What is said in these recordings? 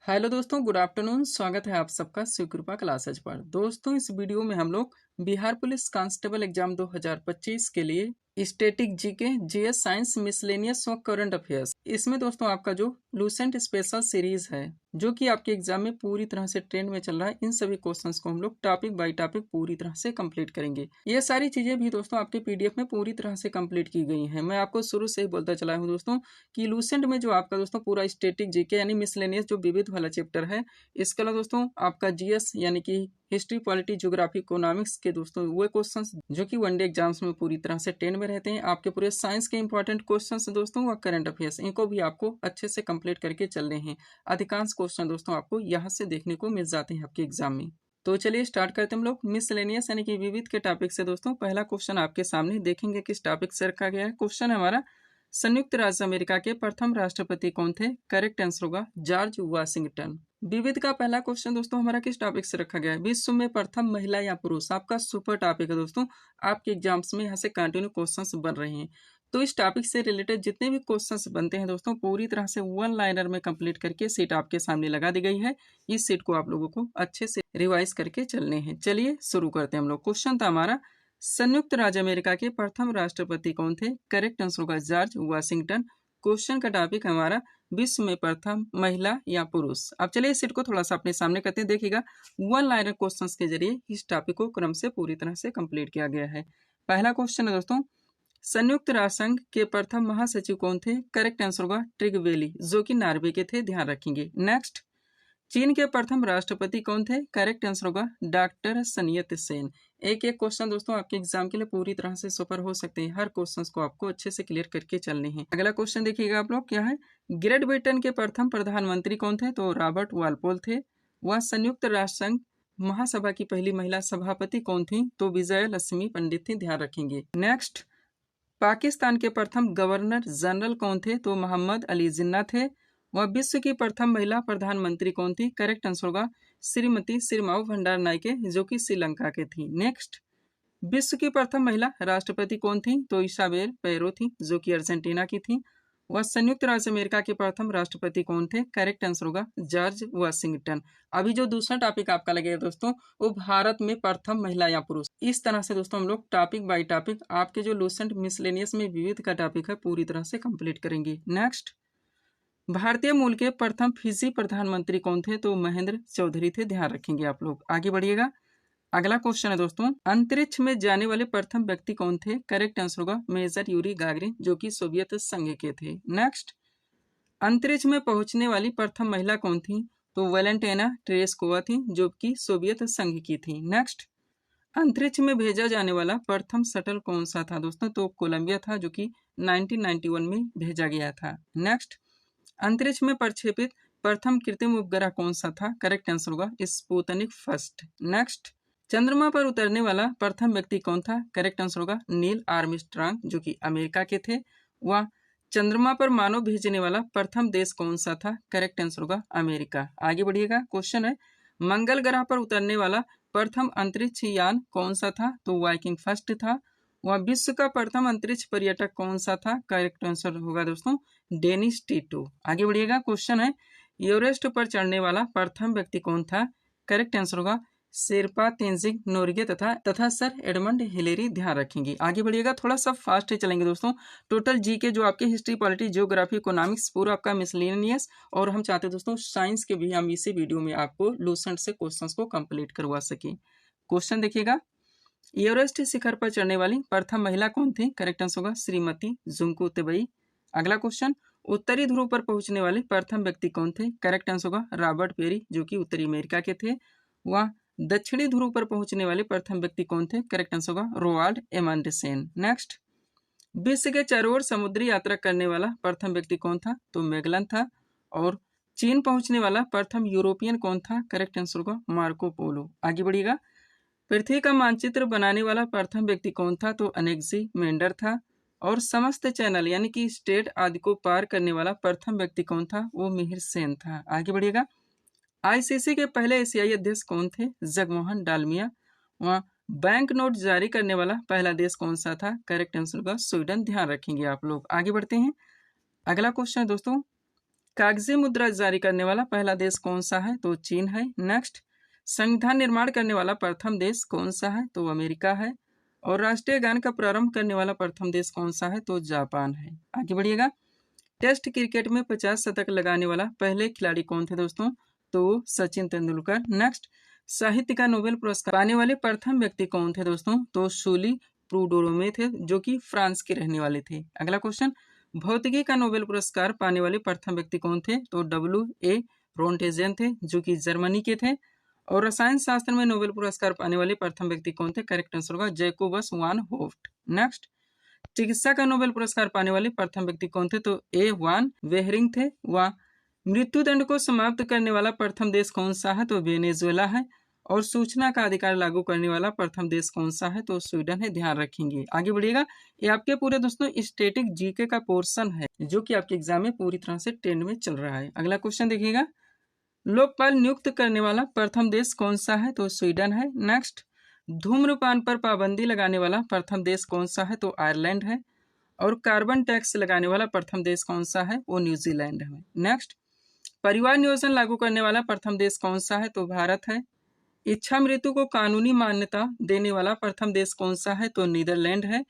Hello दोस्तों, good afternoon. स्वागत है आप सबका शिव कृपा क्लासेज पर। दोस्तों, इस वीडियो में हम लोग बिहार पुलिस कांस्टेबल एग्जाम 2025 के लिए static GK, GS, science, miscellaneous व करंट अफेयर्स, इसमें दोस्तों आपका जो लूसेंट स्पेशल सीरीज है जो कि आपके एग्जाम में पूरी तरह से ट्रेंड में चल रहा है, इन सभी क्वेश्चंस को हम लोग टॉपिक बाय टॉपिक पूरी तरह से कंप्लीट करेंगे। ये सारी चीजें भी दोस्तों आपके पीडीएफ में पूरी तरह से कंप्लीट की गई हैं। मैं आपको शुरू से ही बोलता चला हूँ दोस्तों कि लूसेंट में जो आपका दोस्तों पूरा स्टैटिक जीके यानी मिसलेनियस जो विविध वाला चैप्टर है, इसके अलावा दोस्तों आपका जीएस यानी कि हिस्ट्री, पॉलिटी, ज्योग्राफी, इकोनॉमिक्स के दोस्तों वो क्वेश्चंस जो कि वनडे एग्जाम्स में पूरी तरह से ट्रेंड में रहते हैं, आपके पूरे साइंस के इंपॉर्टेंट क्वेश्चंस दोस्तों व करंट अफेयर्स, इनको भी आपको अच्छे से कंप्लीट करके चलने हैं। अधिकांश क्वेश्चन दोस्तों आपको यहाँ से देखने को मिल जाते हैं आपके एग्जाम में। तो चलिए स्टार्ट करते हैं हम लोग मिसलेनियस यानी कि विविध के टॉपिक से। दोस्तों पहला क्वेश्चन आपके सामने देखेंगे किस टॉपिक से रखा गया है। क्वेश्चन है हमारा, संयुक्त राज्य अमेरिका के प्रथम राष्ट्रपति कौन थे? करेक्ट आंसर होगा जॉर्ज वाशिंगटन। विविध का पहला क्वेश्चन दोस्तों हमारा किस टॉपिक से रखा गया है? विश्व में प्रथम महिला या पुरुष, आपका सुपर टॉपिक है दोस्तों। आपके एग्जाम्स में यहाँ से कंटिन्यू क्वेश्चंस बन रहे हैं, तो इस टॉपिक से रिलेटेड जितने भी क्वेश्चंस बनते हैं दोस्तों पूरी तरह से वन लाइनर में कंप्लीट करके सीट आपके सामने लगा दी गई है। इस सीट को आप लोगों को अच्छे से रिवाइज करके चलने हैं। चलिए शुरू करते हैं हम लोग। क्वेश्चन था हमारा, संयुक्त राज्य अमेरिका के प्रथम राष्ट्रपति कौन थे? करेक्ट आंसर होगा जॉर्ज वाशिंगटन। क्वेश्चन का टॉपिक हमारा, विश्व में प्रथम महिला या पुरुष। अब चलिए इस सीट को थोड़ा सा अपने सामने करते हैं। देखिएगा वन लाइनर क्वेश्चंस के जरिए इस टॉपिक को क्रम से पूरी तरह से कंप्लीट किया गया है। पहला क्वेश्चन है दोस्तों, संयुक्त राष्ट्र संघ के प्रथम महासचिव कौन थे? करेक्ट आंसर होगा ट्रिगवेली, जो कि नॉर्वे के थे, ध्यान रखेंगे। नेक्स्ट, चीन के प्रथम राष्ट्रपति कौन थे? करेक्ट आंसर होगा डॉक्टर sun यat-सेन। एक एक क्वेश्चन दोस्तों आपके एग्जाम के लिए पूरी तरह से सफर हो सकते हैं। हर क्वेश्चंस को आपको अच्छे से क्लियर करके चलने हैं। अगला क्वेश्चन देखिएगा आप लोग, क्या है? ग्रेट ब्रिटेन के प्रथम प्रधानमंत्री कौन थे? तो रॉबर्ट वालपोल थे। वह संयुक्त राष्ट्र संघ महासभा की पहली महिला सभापति कौन थी? तो विजय लक्ष्मी पंडित थी, ध्यान रखेंगे। नेक्स्ट, पाकिस्तान के प्रथम गवर्नर जनरल कौन थे? तो मोहम्मद अली जिन्ना थे। वह विश्व की प्रथम महिला प्रधानमंत्री कौन थी? करेक्ट आंसर होगा श्रीमती सिरिमाओ भंडार नायके, जो कि श्रीलंका के थी। नेक्स्ट, विश्व की प्रथम महिला राष्ट्रपति कौन थी? तो इसाबेल पेरो थी, जो कि अर्जेंटीना की थी। वह संयुक्त राज्य अमेरिका के प्रथम राष्ट्रपति कौन थे? करेक्ट आंसर होगा जॉर्ज वाशिंगटन। अभी जो दूसरा टॉपिक आपका लगेगा दोस्तों, वो भारत में प्रथम महिला या पुरुष। इस तरह से दोस्तों हम लोग टॉपिक बाय टॉपिक आपके जो लूसेंट मिसलेनियस में विविध का टॉपिक है पूरी तरह से कंप्लीट करेंगे। नेक्स्ट, भारतीय मूल के प्रथम फिजी प्रधानमंत्री कौन थे? तो महेंद्र चौधरी थे, ध्यान रखेंगे आप लोग। आगे बढ़िएगा। अगला क्वेश्चन है दोस्तों, अंतरिक्ष में जाने वाले प्रथम व्यक्ति कौन थे? करेक्ट आंसर होगा मेजर यूरी गागरिन, जो कि सोवियत संघ के थे। नेक्स्ट, अंतरिक्ष में पहुंचने वाली प्रथम महिला कौन थी? तो वेलेंटिना टेरेस्कोवा थी, जो कि सोवियत संघ की थी। नेक्स्ट, अंतरिक्ष में भेजा जाने वाला प्रथम शटल कौन सा था दोस्तों? तो कोलंबिया था, जो कि 1991 में भेजा गया था। नेक्स्ट, अंतरिक्ष में प्रक्षेपित प्रथम कृत्रिम उपग्रह कौन सा था? करेक्ट आंसर होगा स्पुतनिक फर्स्ट। नेक्स्ट, चंद्रमा पर उतरने वाला प्रथम व्यक्ति कौन था? करेक्ट आंसर होगा नील आर्मस्ट्रांग, जो कि अमेरिका के थे। वह चंद्रमा पर मानव भेजने वाला प्रथम देश कौन सा था? करेक्ट आंसर होगा अमेरिका। आगे बढ़िएगा। क्वेश्चन है, मंगल ग्रह पर उतरने वाला प्रथम अंतरिक्ष यान कौन सा था? तो वाइकिंग फर्स्ट था। वह विश्व का प्रथम अंतरिक्ष पर्यटक कौन सा था? करेक्ट आंसर होगा दोस्तों डेनिस टीटो। आगे बढ़िएगा। क्वेश्चन है, एवरेस्ट पर चढ़ने वाला प्रथम व्यक्ति कौन था? करेक्ट आंसर होगा शेरपा तेंजिंग नोरगे तथा सर एडमंड हिलेरी, ध्यान रखेंगे। आगे बढ़िएगा। थोड़ा सा फास्ट ही चलेंगे दोस्तों। टोटल जी के जो आपके हिस्ट्री, पॉलिटी, ज्योग्राफी, इकोनॉमिक्स पूरा आपका मिसलेनियस, और हम चाहते हैं दोस्तों साइंस के भी हम इसी वीडियो में आपको लूसेंट से क्वेश्चंस को कंप्लीट करवा सके। क्वेश्चन देखिएगा, एवरेस्ट शिखर पर चढ़ने वाली प्रथम महिला कौन थी? करेक्ट आंसर होगा श्रीमती जुंकू तेबई। अगला क्वेश्चन, उत्तरी ध्रुव पर पहुंचने वाले प्रथम व्यक्ति कौन थे? करेक्ट आंसर होगा रॉबर्ट पेरी, जो कि उत्तरी अमेरिका के थे। वह दक्षिणी ध्रुव पर पहुंचने वाले प्रथम व्यक्ति कौन थे? करेक्ट आंसर होगा रोवाल्ड एमंडसेन। नेक्स्ट, विश्व के चारों ओर समुद्री यात्रा करने वाला प्रथम व्यक्ति कौन था? तो मैगलन था। और चीन पहुंचने वाला प्रथम यूरोपियन कौन था? करेक्ट आंसर होगा मार्को पोलो। आगे बढ़िएगा। पृथ्वी का मानचित्र बनाने वाला प्रथम व्यक्ति कौन था? तो अनेक्सिमेंडर था। और समस्त चैनल यानी कि स्टेट आदि को पार करने वाला प्रथम व्यक्ति कौन था? वो मिहिर सेन था। आगे बढ़िएगा। आईसीसी के पहले एशियाई अध्यक्ष कौन थे? जगमोहन डालमिया। वहाँ बैंक नोट जारी करने वाला पहला देश कौन सा था? करेक्ट आंसर होगा स्वीडन, ध्यान रखेंगे आप लोग। आगे बढ़ते हैं। अगला क्वेश्चन है दोस्तों, कागजी मुद्रा जारी करने वाला पहला देश कौन सा है? तो चीन है। नेक्स्ट, संविधान निर्माण करने वाला प्रथम देश कौन सा है? तो अमेरिका है। और राष्ट्रीय गान का प्रारंभ करने वाला प्रथम देश कौन सा है? तो जापान है। आगे बढ़िएगा। टेस्ट क्रिकेट में 50 शतक लगाने वाला पहले खिलाड़ी कौन थे दोस्तों? तो सचिन तेंदुलकर। नेक्स्ट, साहित्य का नोबेल पुरस्कार पाने वाले प्रथम व्यक्ति कौन थे दोस्तों? तो शूली प्रूडोमे थे, जो कि फ्रांस के रहने वाले थे। अगला क्वेश्चन, भौतिकी का नोबेल पुरस्कार पाने वाले प्रथम व्यक्ति कौन थे? तो W.A. रोन्टेजेन थे, जो कि जर्मनी के थे। और रसायन शास्त्र में नोबेल पुरस्कार पाने वाले प्रथम व्यक्ति कौन थे? करेक्ट आंसर होगा जैकोबस वान होफ्ट। नेक्स्ट, चिकित्सा का नोबेल पुरस्कार पाने वाले प्रथम व्यक्ति कौन थे? तो A. वान वेहरिंग थे। वह मृत्यु दंड को समाप्त करने वाला प्रथम देश कौन सा है? तो वेनेजुएला है। और सूचना का अधिकार लागू करने वाला प्रथम देश कौन सा है? तो स्वीडन है। ध्यान रखेंगे। आगे बढ़िएगा। ये आपके पूरे दोस्तों स्टैटिक जीके का पोर्शन है, जो कि आपके एग्जाम में पूरी तरह से ट्रेंड में चल रहा है। अगला क्वेश्चन देखिएगा, लोकपाल नियुक्त करने वाला प्रथम देश कौन सा है? तो स्वीडन है। नेक्स्ट, धूम्रपान पर पाबंदी लगाने वाला प्रथम देश कौन सा है? तो आयरलैंड है। और कार्बन टैक्स लगाने वाला प्रथम देश कौन सा है? वो न्यूजीलैंड है। नेक्स्ट, परिवार नियोजन लागू करने वाला प्रथम देश कौन सा है? तो भारत है। इच्छा मृत्यु को कानूनी मान्यता देने वाला प्रथम देश कौन सा है? तो नीदरलैंड है।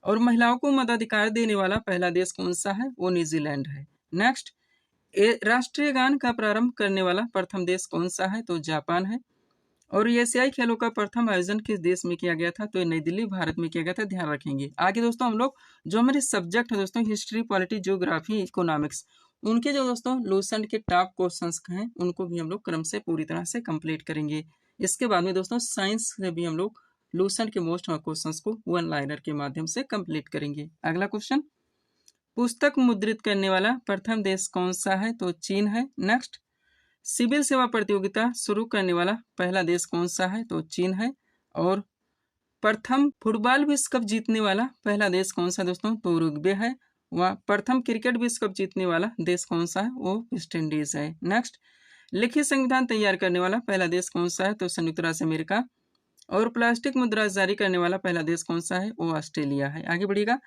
और महिलाओं को मताधिकार देने वाला पहला देश कौन सा है? वो न्यूजीलैंड है। नेक्स्ट, राष्ट्रीय गान का प्रारंभ करने वाला प्रथम देश कौन सा है? तो जापान है। और एशियाई खेलों का प्रथम आयोजन किस देश में किया गया था? तो नई दिल्ली, भारत में किया गया था। ध्यान रखेंगे। आगे दोस्तों हम लोग जो हमारे सब्जेक्ट है दोस्तों हिस्ट्री, पॉलिटी, ज्योग्राफी, इकोनॉमिक्स, उनके जो दोस्तों लूसेंट के टॉप क्वेश्चंस हैं उनको भी हम लोग क्रम से पूरी तरह से कंप्लीट करेंगे। इसके बाद में दोस्तों साइंस से भी हम लोग लूसेंट के मोस्ट क्वेश्चंस को वन लाइनर के माध्यम से कंप्लीट करेंगे। अगला क्वेश्चन, पुस्तक मुद्रित करने वाला प्रथम देश कौन सा है? तो चीन है। नेक्स्ट, सिविल सेवा प्रतियोगिता शुरू करने वाला पहला देश कौन सा है? तो चीन है। और प्रथम फुटबॉल विश्व कप जीतने वाला पहला देश कौन सा दोस्तों? तो उरुग्वे है। वह प्रथम क्रिकेट विश्व कप जीतने वाला देश कौन सा है? वो वेस्ट इंडीज है। नेक्स्ट, लिखित संविधान तैयार करने वाला पहला देश कौन सा है? तो संयुक्त राज्य अमेरिका। और प्लास्टिक मुद्रा जारी करने वाला पहला देश कौन सा है? वो ऑस्ट्रेलिया है। आगे बढ़िएगा।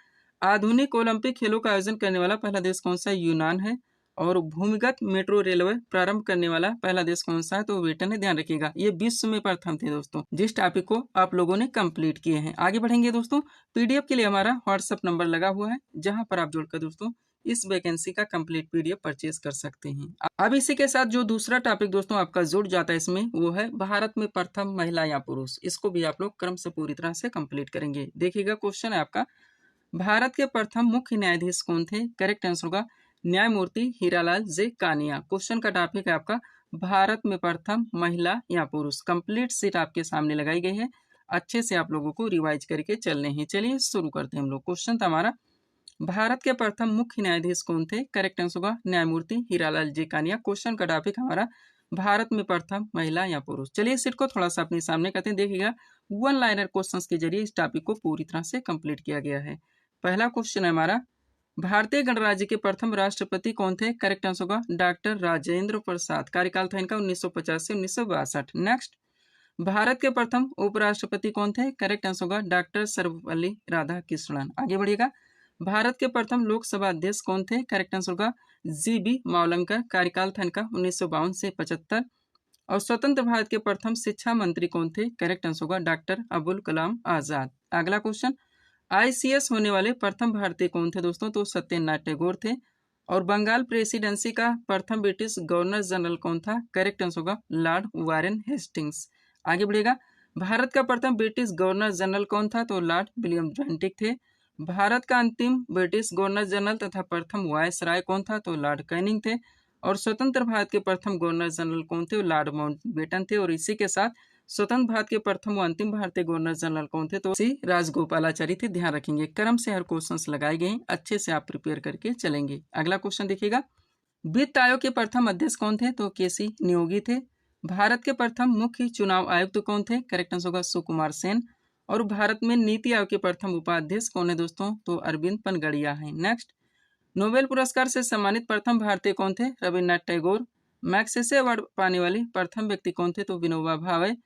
आधुनिक ओलंपिक खेलों का आयोजन करने वाला पहला देश कौन सा है? यूनान है। और भूमिगत मेट्रो रेलवे प्रारंभ करने वाला पहला देश कौन सा है? तो ब्रिटेन है। ध्यान रखिएगा, ये विश्व में प्रथम थे दोस्तों, जिस टॉपिक को आप लोगों ने कंप्लीट किए हैं। आगे बढ़ेंगे दोस्तों। पीडीएफ के लिए हमारा व्हाट्सएप नंबर लगा हुआ है, जहां पर आप जुड़कर दोस्तों इस वैकेंसी का कंप्लीट पीडीएफ परचेज कर सकते हैं। अब इसी के साथ जो दूसरा टॉपिक दोस्तों आपका जुड़ जाता है इसमें, वो है भारत में प्रथम महिला या पुरुष। इसको भी आप लोग क्रम से पूरी तरह से कंप्लीट करेंगे। देखिएगा, क्वेश्चन है आपका, भारत के प्रथम मुख्य न्यायाधीश कौन थे? करेक्ट आंसर होगा न्यायमूर्ति हीरालाल जे कानिया। क्वेश्चन का टॉपिक है आपका भारत में प्रथम महिला या पुरुष। कंप्लीट सीट आपके सामने लगाई गई है, अच्छे से आप लोगों को रिवाइज करके चलने हैं। चलिए शुरू करते हैं हम लोग। क्वेश्चन था हमारा, भारत के प्रथम मुख्य न्यायाधीश कौन थे? करेक्ट आंसर होगा न्यायमूर्ति हीरालाल जे कानिया। क्वेश्चन का टॉपिक हमारा भारत में प्रथम महिला या पुरुष। चलिए सीट को थोड़ा सा अपने सामने करते हैं। देखिएगा, वन लाइनर क्वेश्चंस के जरिए इस टॉपिक को पूरी तरह से कंप्लीट किया गया है। पहला क्वेश्चन है हमारा, भारतीय गणराज्य के प्रथम राष्ट्रपति कौन थे? करेक्ट आंसर होगा डॉक्टर राजेंद्र प्रसाद। कार्यकाल था इनका 1950 से 1962। नेक्स्ट, भारत के प्रथम उपराष्ट्रपति कौन थे? करेक्ट आंसर होगा डॉक्टर सर्वपल्ली राधाकृष्णन। आगे बढ़िएगा, भारत के प्रथम लोकसभा अध्यक्ष कौन थे? करेक्ट आंसर होगा जी.बी. मावलंकर। कार्यकाल था इनका 1952 से 75। और स्वतंत्र भारत के प्रथम शिक्षा मंत्री कौन थे? करेक्ट आंसर होगा डॉक्टर अबुल कलाम आजाद। अगला क्वेश्चन, ICS होने वाले प्रथम भारतीय कौन थे दोस्तों? तो सत्येंद्रनाथ टैगोर थे। और बंगाल प्रेसिडेंसी का प्रथम ब्रिटिश गवर्नर जनरल कौन था? करेक्ट आंसर होगा लॉर्ड वारेन हेस्टिंग्स। आगे बढ़ेगा, भारत का प्रथम ब्रिटिश गवर्नर जनरल कौन था? तो लॉर्ड विलियम बेंटिक थे। भारत का अंतिम ब्रिटिश गवर्नर जनरल तथा प्रथम वायसराय कौन था? तो लॉर्ड कैनिंग थे। और स्वतंत्र भारत के प्रथम गवर्नर जनरल कौन थे? लॉर्ड माउंटबेटन थे। और इसी के साथ स्वतंत्र भारत के प्रथम व अंतिम भारतीय गवर्नर जनरल कौन थे? तो सी राजगोपालाचारी थे। ध्यान रखेंगे, क्रम से हर क्वेश्चंस लगाए गए, अच्छे से आप प्रिपेयर करके चलेंगे। अगला क्वेश्चन देखिएगा, वित्त आयोग के प्रथम अध्यक्ष कौन थे? तो केसी नियोगी थे। भारत के प्रथम मुख्य चुनाव आयुक्त कौन थे? करेक्ट आंसर होगा सुकुमार सेन। और भारत में नीति आयोग के प्रथम उपाध्यक्ष कौन है दोस्तों? तो अरविंद पनगड़िया है। नेक्स्ट, नोबेल पुरस्कार से सम्मानित प्रथम भारतीय कौन थे? रविन्द्रनाथ टैगोर। मैग्सेसे अवार्ड पाने वाले प्रथम व्यक्ति कौन थे? तो विनोबा भावे।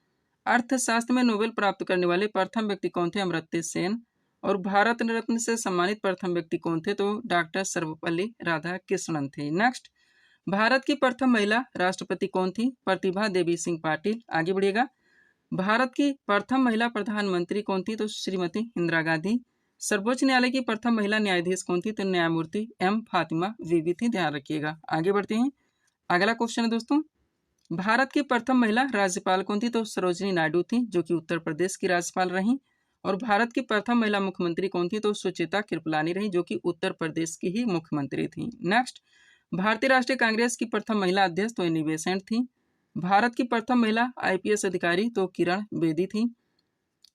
अर्थशास्त्र में नोबेल प्राप्त करने वाले प्रथम व्यक्ति कौन थे? अमर्त्य सेन। और भारत रत्न से सम्मानित प्रथम व्यक्ति कौन थे? तो डॉक्टर सर्वपल्ली राधाकृष्णन थे। नेक्स्ट, भारत की प्रथम महिला राष्ट्रपति कौन थी? प्रतिभा देवी सिंह पाटिल। आगे बढ़िएगा। भारत की प्रथम महिला प्रधानमंत्री कौन थी? तो श्रीमती इंदिरा गांधी। सर्वोच्च न्यायालय की प्रथम महिला न्यायाधीश कौन थी? तो न्यायमूर्ति एम फातिमा बीबी थी। ध्यान रखिएगा। आगे बढ़ते हैं। अगला क्वेश्चन है दोस्तों, भारत की प्रथम महिला राज्यपाल कौन थी? तो सरोजिनी नायडू थी, जो कि उत्तर प्रदेश की राज्यपाल रही। और भारत की प्रथम महिला मुख्यमंत्री कौन थी? तो सुचेता कृपलानी रही, जो कि उत्तर प्रदेश की ही मुख्यमंत्री थी। नेक्स्ट, भारतीय राष्ट्रीय कांग्रेस की प्रथम महिला अध्यक्ष तो एनी बेसेंट थी। भारत की प्रथम महिला आईपीएस अधिकारी तो किरण बेदी थी।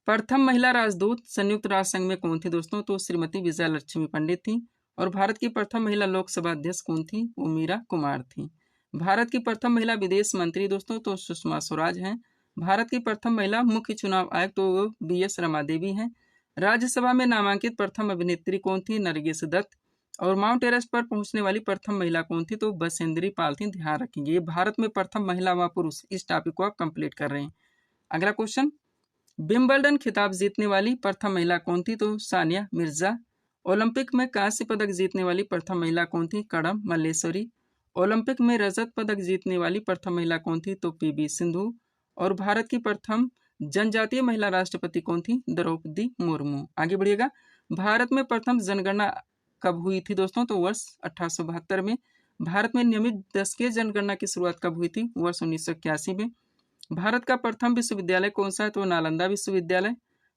प्रथम महिला राजदूत संयुक्त राष्ट्र संघ में कौन थी दोस्तों? तो श्रीमती विजय लक्ष्मी पंडित थी। और भारत की प्रथम महिला लोकसभा अध्यक्ष कौन थी? वो मीरा कुमार थी। भारत की प्रथम महिला विदेश मंत्री दोस्तों तो सुषमा स्वराज हैं। भारत की प्रथम महिला मुख्य चुनाव आयुक्त तो वो BS रमा देवी हैं। राज्यसभा में नामांकित प्रथम अभिनेत्री कौन थी? नरगिस दत्त। और माउंट एवरेस्ट पर पहुंचने वाली प्रथम महिला कौन थी? तो बसेंद्री पाल थी। ध्यान रखेंगे, ये भारत में प्रथम महिला व पुरुष, इस टॉपिक को आप कंप्लीट कर रहे हैं। अगला क्वेश्चन, विंबलडन खिताब जीतने वाली प्रथम महिला कौन थी? तो सानिया मिर्जा। ओलंपिक में कांस्य पदक जीतने वाली प्रथम महिला कौन थी? कड़म मल्लेश्वरी। ओलंपिक में रजत पदक जीतने वाली प्रथम महिला कौन थी? तो PV सिंधु। और भारत की प्रथम जनजातीय महिला राष्ट्रपति कौन थी? द्रौपदी मुर्मू। आगे बढ़िएगा। भारत में प्रथम जनगणना कब हुई थी दोस्तों? तो वर्ष 1872 में। भारत में नियमित दशकीय जनगणना की शुरुआत कब हुई थी? वर्ष 1981 में। भारत का प्रथम विश्वविद्यालय कौन सा है? तो नालंदा विश्वविद्यालय।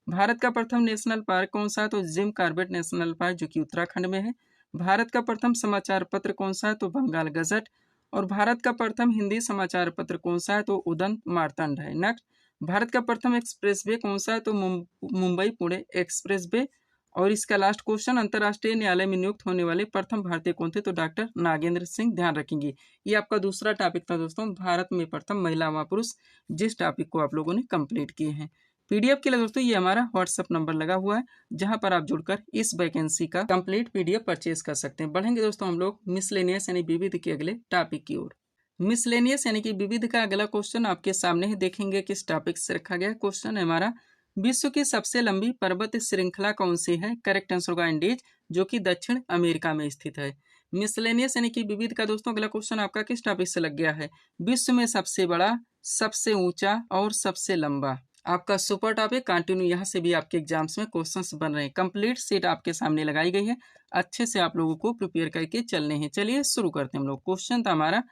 भारत का प्रथम नेशनल पार्क कौन सा है? तो जिम कॉर्बेट नेशनल पार्क, जो कि उत्तराखंड में है। भारत का प्रथम समाचार पत्र कौन सा है? तो बंगाल गजट। और भारत का प्रथम हिंदी समाचार पत्र कौन सा है? तो उदंत मार्तंड है। नेक्स्ट, भारत का प्रथम एक्सप्रेसवे कौन सा है? तो मुंबई पुणे एक्सप्रेसवे। और इसका लास्ट क्वेश्चन, अंतर्राष्ट्रीय न्यायालय में नियुक्त होने वाले प्रथम भारतीय कौन थे? तो डॉक्टर नागेंद्र सिंह। ध्यान रखेंगे, ये आपका दूसरा टॉपिक था दोस्तों, भारत में प्रथम महिला व पुरुष, जिस टॉपिक को आप लोगों ने कंप्लीट किए हैं। PDF के लिए दोस्तों ये हमारा WhatsApp नंबर लगा हुआ है, जहां पर आप जुड़कर इस वैकेंसी का कंप्लीट PDF परचेज कर सकते हैं। बढ़ेंगे दोस्तों हम लोग मिसलेनियस यानी विविध के अगले टॉपिक की ओर। मिसलेनियस यानी कि विविध का अगला क्वेश्चन आपके सामने ही देखेंगे किस टॉपिक से रखा गया। क्वेश्चन है हमारा, विश्व की सबसे लंबी पर्वत श्रृंखला कौन सी है? करेक्ट आंसर होगा एंडीज, जो कि दक्षिण अमेरिका में स्थित है। मिसलेनियस यानी कि विविध का दोस्तों अगला क्वेश्चन आपका किस टॉपिक से लग गया है? विश्व में सबसे बड़ा, सबसे ऊंचा और सबसे लंबा। आपका सुपर टॉपिक कंटिन्यू, यहाँ से भी आपके एग्जाम्स में क्वेश्चंस बन रहे हैं। कंप्लीट सीट आपके सामने लगाई गई है, अच्छे से आप लोगों को प्रिपेयर करके चलने हैं। चलिए शुरू करते हैं हम लोग। क्वेश्चन था हमारा,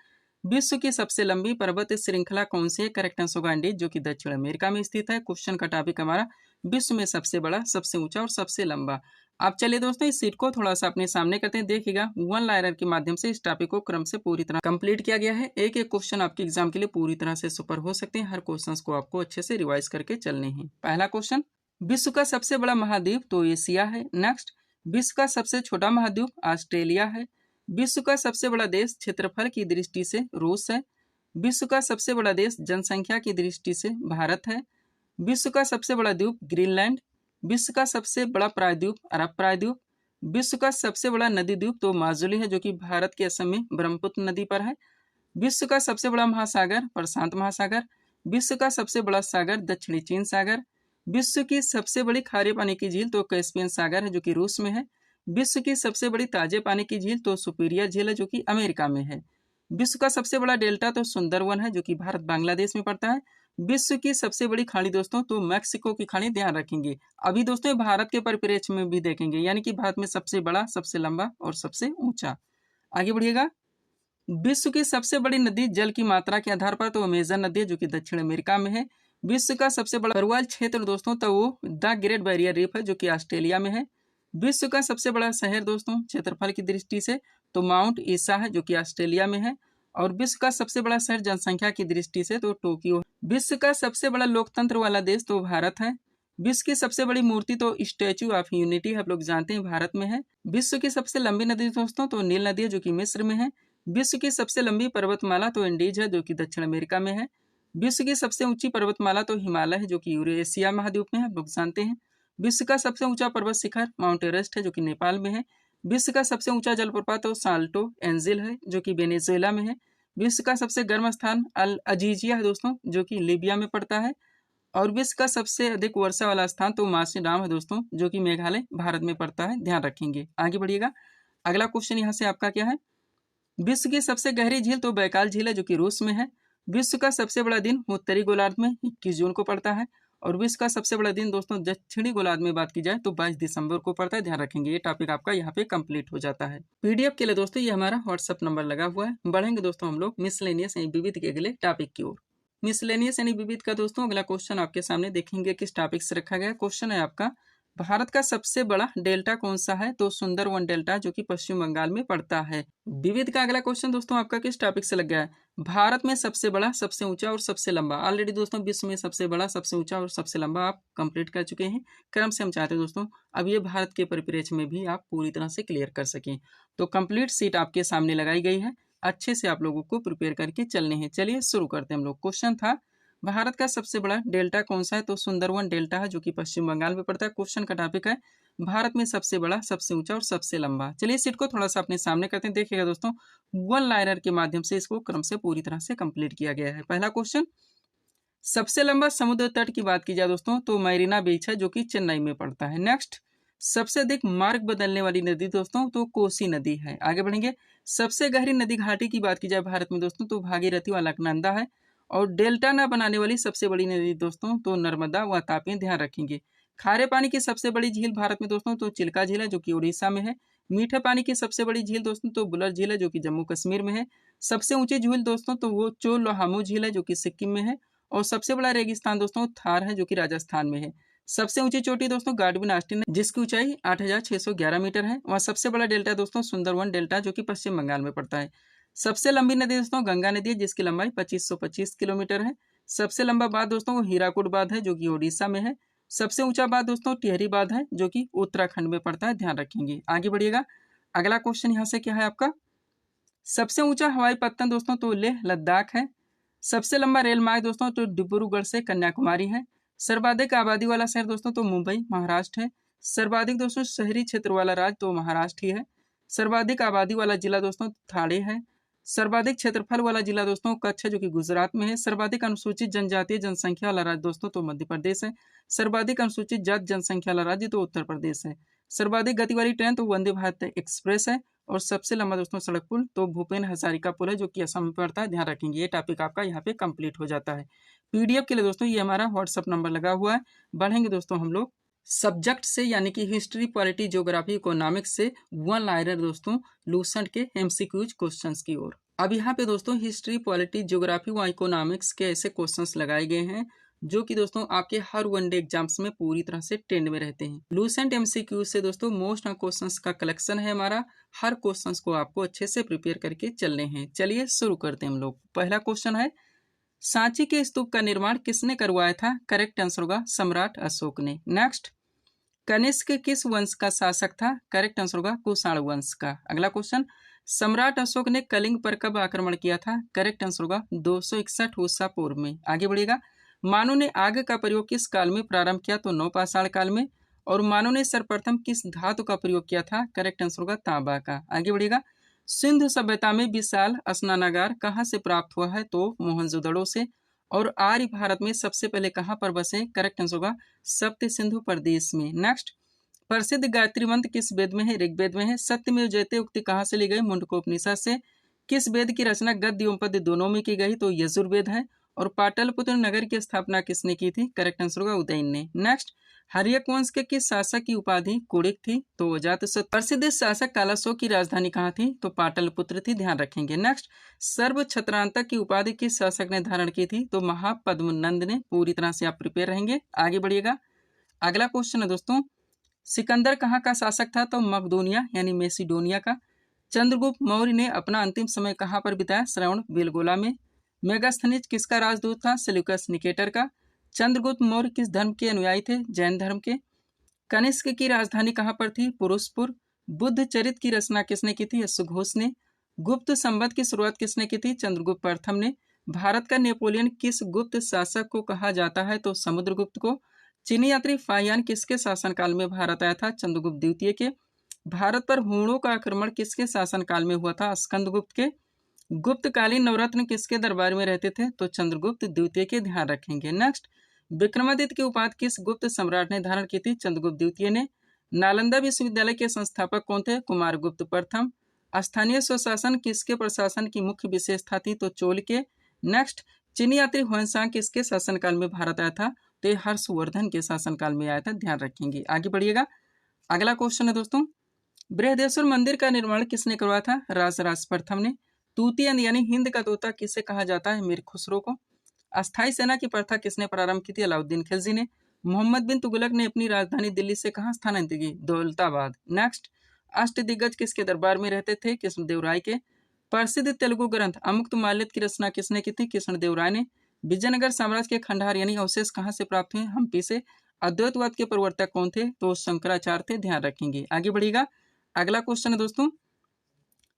विश्व की सबसे लंबी पर्वत श्रृंखला कौन सी है? करेक्ट आंसर होगा इंडीज, जो कि दक्षिण अमेरिका में स्थित है। क्वेश्चन का टॉपिक हमारा विश्व में सबसे बड़ा, सबसे ऊंचा और सबसे लंबा। आप चलिए दोस्तों इस सीट को थोड़ा सा अपने सामने करते हैं। देखिएगा वन लाइनर के माध्यम से इस टॉपिक को क्रम से पूरी तरह कंप्लीट किया गया है। एक एक क्वेश्चन आपके एग्जाम के लिए पूरी तरह से सुपर हो सकते हैं। हर क्वेश्चन को आपको अच्छे से रिवाइज करके चलने हैं। पहला क्वेश्चन, विश्व का सबसे बड़ा महाद्वीप तो एशिया है। नेक्स्ट, विश्व का सबसे छोटा महाद्वीप ऑस्ट्रेलिया है। विश्व का सबसे बड़ा देश क्षेत्रफल की दृष्टि से रूस है। विश्व का सबसे बड़ा देश जनसंख्या की दृष्टि से भारत है। विश्व का सबसे बड़ा द्वीप ग्रीनलैंड। विश्व का सबसे बड़ा प्रायद्वीप अरब प्रायद्वीप। विश्व का सबसे बड़ा नदी द्वीप तो माजुली है, जो कि भारत के असम में ब्रह्मपुत्र नदी पर है। विश्व का सबसे बड़ा महासागर प्रशांत महासागर। विश्व का सबसे बड़ा सागर दक्षिणी चीन सागर। विश्व की सबसे बड़ी खारे पानी की झील तो कैस्पियन सागर है, जो कि रूस में है। विश्व की सबसे बड़ी ताजे पानी की झील तो सुपीरियर झील है, जो कि अमेरिका में है। विश्व का सबसे बड़ा डेल्टा तो सुंदरवन है, जो कि भारत बांग्लादेश में पड़ता है। विश्व की सबसे बड़ी खाड़ी दोस्तों तो मैक्सिको की खाड़ी। ध्यान रखेंगे, अभी दोस्तों भारत के परिप्रेक्ष्य में भी देखेंगे, यानी कि भारत में सबसे बड़ा, सबसे लंबा और सबसे ऊंचा। आगे बढ़िएगा। विश्व की सबसे बड़ी नदी जल की मात्रा के आधार पर तो अमेजन नदी है, जो कि दक्षिण अमेरिका में है। विश्व का सबसे बड़ा पर्वतीय क्षेत्र दोस्तों तो वो द ग्रेट बैरियर रीफ है, जो कि ऑस्ट्रेलिया में है। विश्व का सबसे बड़ा शहर दोस्तों क्षेत्रफल की दृष्टि से तो माउंट ईसा है, जो कि ऑस्ट्रेलिया में है। और विश्व का सबसे बड़ा शहर जनसंख्या की दृष्टि से तो टोक्यो। विश्व का सबसे बड़ा लोकतंत्र वाला देश तो भारत है। विश्व की सबसे बड़ी मूर्ति तो स्टैच्यू ऑफ यूनिटी आप लोग जानते हैं भारत में है। विश्व की सबसे लंबी नदी दोस्तों तो नील नदी है, जो कि मिस्र में है। विश्व की सबसे लंबी पर्वतमाला तो एंडीज है, जो कि दक्षिण अमेरिका में है। विश्व की सबसे ऊंची पर्वतमाला तो हिमालय है, जो कि यूरेशिया महाद्वीप में है, आप लोग जानते हैं। विश्व का सबसे ऊंचा पर्वत शिखर माउंट एवरेस्ट है, जो कि नेपाल में है। विश्व का सबसे ऊंचा जलप्रपात तो साल्टो एंजिल है, जो कि वेनेजुएला में है। विश्व का सबसे गर्म स्थान अल अजीजिया है दोस्तों, जो कि लीबिया में पड़ता है। और विश्व का सबसे अधिक वर्षा वाला स्थान तो माउसिनराम है दोस्तों, जो कि मेघालय भारत में पड़ता है। ध्यान रखेंगे। आगे बढ़िएगा। अगला क्वेश्चन यहाँ से आपका क्या है, विश्व की सबसे गहरी झील तो बैकाल झील है जो कि रूस में है। विश्व का सबसे बड़ा दिन उत्तरी गोलार्ध में 21 जून को पड़ता है। और विश्व का सबसे बड़ा दिन दोस्तों दक्षिणी गोलार्ध में बात की जाए तो 22 दिसंबर को पड़ता है। ध्यान रखेंगे, ये टॉपिक आपका यहाँ पे कंप्लीट हो जाता है। पीडीएफ के लिए दोस्तों ये हमारा व्हाट्सअप नंबर लगा हुआ है। बढ़ेंगे दोस्तों हम लोग मिसलेनियस यानी विविध के अगले टॉपिक की ओर। मिसलेनियस यानी विविध का दोस्तों अगला क्वेश्चन आपके सामने देखेंगे किस टॉपिक से रखा गया। क्वेश्चन है आपका, भारत का सबसे बड़ा डेल्टा कौन सा है? तो सुंदरवन डेल्टा जो कि पश्चिम बंगाल में पड़ता है। विविध का अगला क्वेश्चन दोस्तों आपका किस टॉपिक से लग गया है? भारत में सबसे बड़ा, सबसे ऊंचा और सबसे लंबा। ऑलरेडी दोस्तों विश्व में सबसे बड़ा, सबसे ऊंचा और सबसे लंबा आप कंप्लीट कर चुके हैं। क्रम से हम चाहते हैं दोस्तों अब ये भारत के परिप्रेक्ष्य में भी आप पूरी तरह से क्लियर कर सकें। तो कंप्लीट सीट आपके सामने लगाई गई है, अच्छे से आप लोगों को प्रिपेयर करके चलने हैं। चलिए शुरू करते हैं हम लोग। क्वेश्चन था भारत का सबसे बड़ा डेल्टा कौन सा है? तो सुंदरवन डेल्टा है जो कि पश्चिम बंगाल में पड़ता है। क्वेश्चन का टॉपिक है भारत में सबसे बड़ा, सबसे ऊंचा और सबसे लंबा। चलिए सीट को थोड़ा सा अपने सामने करते हैं। देखिएगा दोस्तों वन लाइनर के माध्यम से इसको क्रम से पूरी तरह से कंप्लीट किया गया है। पहला क्वेश्चन, सबसे लंबा समुद्र तट की बात की जाए दोस्तों तो मैरीना बीच है जो कि चेन्नई में पड़ता है। नेक्स्ट, सबसे अधिक मार्ग बदलने वाली नदी दोस्तों तो कोसी नदी है। आगे बढ़ेंगे, सबसे गहरी नदी घाटी की बात की जाए भारत में दोस्तों तो भागीरथी व अलकनंदा है। और डेल्टा न बनाने वाली सबसे बड़ी नदी दोस्तों तो नर्मदा व तापी। ध्यान रखेंगे, खारे पानी की सबसे बड़ी झील भारत में दोस्तों तो चिल्का झील है जो कि उड़ीसा में है। मीठे पानी की सबसे बड़ी झील दोस्तों तो बुलर झील है जो कि जम्मू कश्मीर में है। सबसे ऊंची झील दोस्तों तो वो चोलहामू झील है जो कि सिक्किम में है। और सबसे बड़ा रेगिस्तान दोस्तों थार है जो कि राजस्थान में है। सबसे ऊंची चोटी दोस्तों गार्डविन आस्टिन है जिसकी ऊंचाई 8611 मीटर है। वहाँ सबसे बड़ा डेल्टा दोस्तों सुंदरवन डेल्टा जो कि पश्चिम बंगाल में पड़ता है। सबसे लंबी नदी दोस्तों गंगा नदी है जिसकी लंबाई 2525 किलोमीटर है। सबसे लंबा बांध दोस्तों वो हीराकुड बांध है जो कि उड़ीसा में है। सबसे ऊंचा बांध दोस्तों टिहरी बांध है जो कि उत्तराखंड में पड़ता है। ध्यान रखेंगे, आगे बढ़िएगा। अगला क्वेश्चन यहाँ से क्या है आपका, सबसे ऊंचा हवाई पत्तन दोस्तों तो लेह लद्दाख है। सबसे लंबा रेल मार्ग दोस्तों तो डिब्रूगढ़ से कन्याकुमारी है। सर्वाधिक आबादी वाला शहर दोस्तों तो मुंबई महाराष्ट्र है। सर्वाधिक दोस्तों शहरी क्षेत्र वाला राज्य तो महाराष्ट्र ही है। सर्वाधिक आबादी वाला जिला दोस्तों थाने है। सर्वाधिक क्षेत्रफल वाला जिला दोस्तों कच्छ है जो कि गुजरात में है। सर्वाधिक अनुसूचित जनजातीय जनसंख्या वाला राज्य दोस्तों तो मध्य प्रदेश है। सर्वाधिक अनुसूचित जाति जनसंख्या वाला राज्य तो उत्तर प्रदेश है। सर्वाधिक गति वाली ट्रेन तो वंदे भारत एक्सप्रेस है। और सबसे लंबा दोस्तों सड़क पुल तो भूपेन हजारिका पुल है जो कि असम में पड़ता है। ध्यान रखेंगे, ये टॉपिक आपका यहाँ पे कंप्लीट हो जाता है। पीडीएफ के लिए दोस्तों ये हमारा व्हाट्सअप नंबर लगा हुआ है। बढ़ेंगे दोस्तों हम लोग सब्जेक्ट से यानी कि हिस्ट्री, पॉलिटी, ज्योग्राफी, इकोनॉमिक्स से वन लाइनर दोस्तों लूसेंट के एमसीक्यूज क्वेश्चंस की ओर। अब यहाँ पे दोस्तों हिस्ट्री, पॉलिटी, ज्योग्राफी व इकोनॉमिक्स के ऐसे क्वेश्चंस लगाए गए हैं जो कि दोस्तों आपके हर वनडे एग्जाम्स में पूरी तरह से ट्रेंड में रहते हैं। लूसेंट एमसीक्यू से दोस्तों मोस्ट क्वेश्चंस का कलेक्शन है हमारा। हर क्वेश्चंस को आपको अच्छे से प्रिपेयर करके चलने हैं। चलिए शुरू करते हैं हम लोग। पहला क्वेश्चन है, सांची के स्तूप का निर्माण किसने करवाया था? करेक्ट आंसर होगा सम्राट अशोक ने। नेक्स्ट, कनिष्क किस वंश का शासक था? करेक्ट आंसर होगा कुषाण वंश का। अगला क्वेश्चन, सम्राट अशोक ने कलिंग पर कब आक्रमण किया था? करेक्ट आंसर होगा 261 ऊषा पूर्व में। आगे बढ़िएगा, मानव ने आग का प्रयोग किस काल में प्रारंभ किया? तो नवपाषाण काल में। और मानव ने सर्वप्रथम किस धातु का प्रयोग किया था? करेक्ट आंसर होगा तांबा का। आगे बढ़िएगा, सिंधु सभ्यता में विशाल स्नानागार कहाँ से प्राप्त हुआ है? तो मोहनजोदड़ो से। और आर्य भारत में सबसे पहले कहाँ पर बसे? करेक्ट आंसर होगा सप्त सिंधु प्रदेश में। नेक्स्ट, प्रसिद्ध गायत्री मंत्र किस वेद में है? ऋग्वेद में है। सत्यमेव जयते उक्ति कहाँ से ली गई? मुंडकोपनिषद से। किस वेद की रचना गद्य एवं पद्य दोनों में की गई? तो यजुर्वेद है। और पाटलिपुत्र नगर की स्थापना किसने की थी? करेक्ट आंसर होगा उदयन ने। नेक्स्ट, हर्यक वंश के किस शासक की उपाधि कुड़िक थी? तो अजातशत्रु। प्रसिद्ध शासक कालाशोक की राजधानी कहाँ थी? तो पाटलिपुत्र थी। ध्यान रखेंगे। नेक्स्ट, सर्व छत्रांतक की उपाधि किस शासक ने धारण की थी? तो महापद्मनंद ने। पूरी तरह से आप प्रिपेयर रहेंगे। आगे बढ़िएगा, अगला क्वेश्चन है दोस्तों, सिकंदर कहाँ का शासक था? तो मकदोनिया यानी मेसिडोनिया का। चंद्रगुप्त मौर्य ने अपना अंतिम समय कहाँ पर बिताया? श्रवण बेलगोला में। मेगास्थनीज किसका राजदूत था? सेल्यूकस निकेटर का। चंद्रगुप्त मौर्य किस धर्म के अनुयायी थे? जैन धर्म के। कनिष्क की राजधानी कहाँ पर थी? पुरुषपुर। बुद्ध चरित की रचना किसने की थी? सुघोष ने। गुप्त संवत की शुरुआत किसने की थी? चंद्रगुप्त प्रथम ने। भारत का नेपोलियन किस गुप्त शासक को कहा जाता है? तो समुद्रगुप्त को। चीनी यात्री फाहियान किसके शासनकाल में भारत आया था? चंद्रगुप्त द्वितीय के। भारत पर हूणों का आक्रमण किसके शासनकाल में हुआ था? स्कंदगुप्त के। गुप्तकालीन नवरत्न किसके दरबार में रहते थे? तो चंद्रगुप्त द्वितीय के। ध्यान रखेंगे। नेक्स्ट, विक्रमादित्य की उपाधि किस गुप्त सम्राट ने धारण की थी? चंद्रगुप्त द्वितीय ने। नालंदा विश्वविद्यालय के संस्थापक कौन थे? कुमारगुप्त प्रथम। स्थानीय स्वशासन किसके प्रशासन की मुख्य विशेषता थी? तो चालुक्य। नेक्स्ट, चीनी यात्री ह्वेनसांग किसके शासनकाल में भारत आया था? तो ये हर्षवर्धन के शासनकाल में आया था, ध्यान रखेंगे। आगे बढ़िएगा। अगला क्वेश्चन है दोस्तों, बृहदेश्वर मंदिर का निर्माण किसने करवाया था? राजराज प्रथम ने। तूती यानी हिंद का तोता किसे कहा जाता है? मीर खुसरो को। अस्थाई सेना की प्रथा किसने प्रारंभ की थी? अलाउद्दीन खिलजी ने। मोहम्मद बिन तुगलक ने अपनी राजधानी दिल्ली से कहाँ स्थानांतरित की? दौलताबाद। नेक्स्ट, अष्टदिग्गज किसके दरबार में रहते थे? कृष्णदेव राय के। प्रसिद्ध तेलुगु ग्रंथ अमुक्तमाल्यद की रचना किसने की थी? कृष्णदेव राय ने। विजयनगर साम्राज्य के खंडहर यानी अवशेष कहाँ से प्राप्त हुए? हम्पी से। अद्वैतवाद के प्रवर्तक कौन थे? तो शंकराचार्य थे, ध्यान रखेंगे। आगे बढ़िएगा। अगला क्वेश्चन है दोस्तों,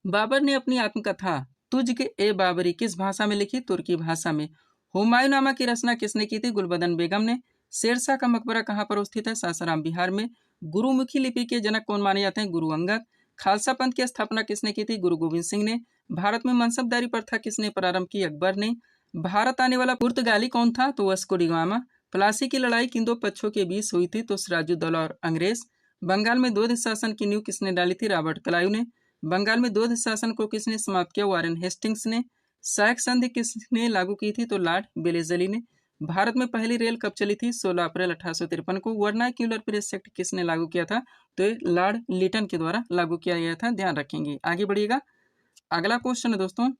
बाबर ने अपनी आत्मकथा तुझ के ए बाबरी किस भाषा में लिखी? तुर्की भाषा में। हुमायूंनामा की रचना किसने की थी? गुलबदन बेगम ने। शेरशाह का मकबरा कहाँ पर स्थित है? सासाराम बिहार में। गुरुमुखी लिपि के जनक कौन माने जाते हैं? गुरु अंगद। खालसा पंथ की स्थापना किसने की थी? गुरु गोविंद सिंह ने। भारत में मनसबदारी प्रथा किसने प्रारंभ की? अकबर ने। भारत आने वाला पुर्तगाली कौन था? तो वास्को डी गामा। प्लासी की लड़ाई किन दो पक्षों के बीच हुई थी? तो सिराजुद्दौला और अंग्रेज। बंगाल में द्वैध शासन की नींव किसने डाली थी? रॉबर्ट क्लाइव ने। बंगाल में द्वैध शासन को किसने समाप्त किया? वारेन हेस्टिंग्स ने। सैक संधि किसने लागू की थी? तो लॉर्ड वेलेस्ली ने। भारत में पहली रेल कब चली थी? 16 अप्रैल 1853 को। वर्नाक्यूलर प्रेस एक्ट किसने लागू किया था? तो ये लॉर्ड लिटन के द्वारा लागू किया गया था, ध्यान रखेंगे। आगे बढ़िएगा। अगला क्वेश्चन है दोस्तों,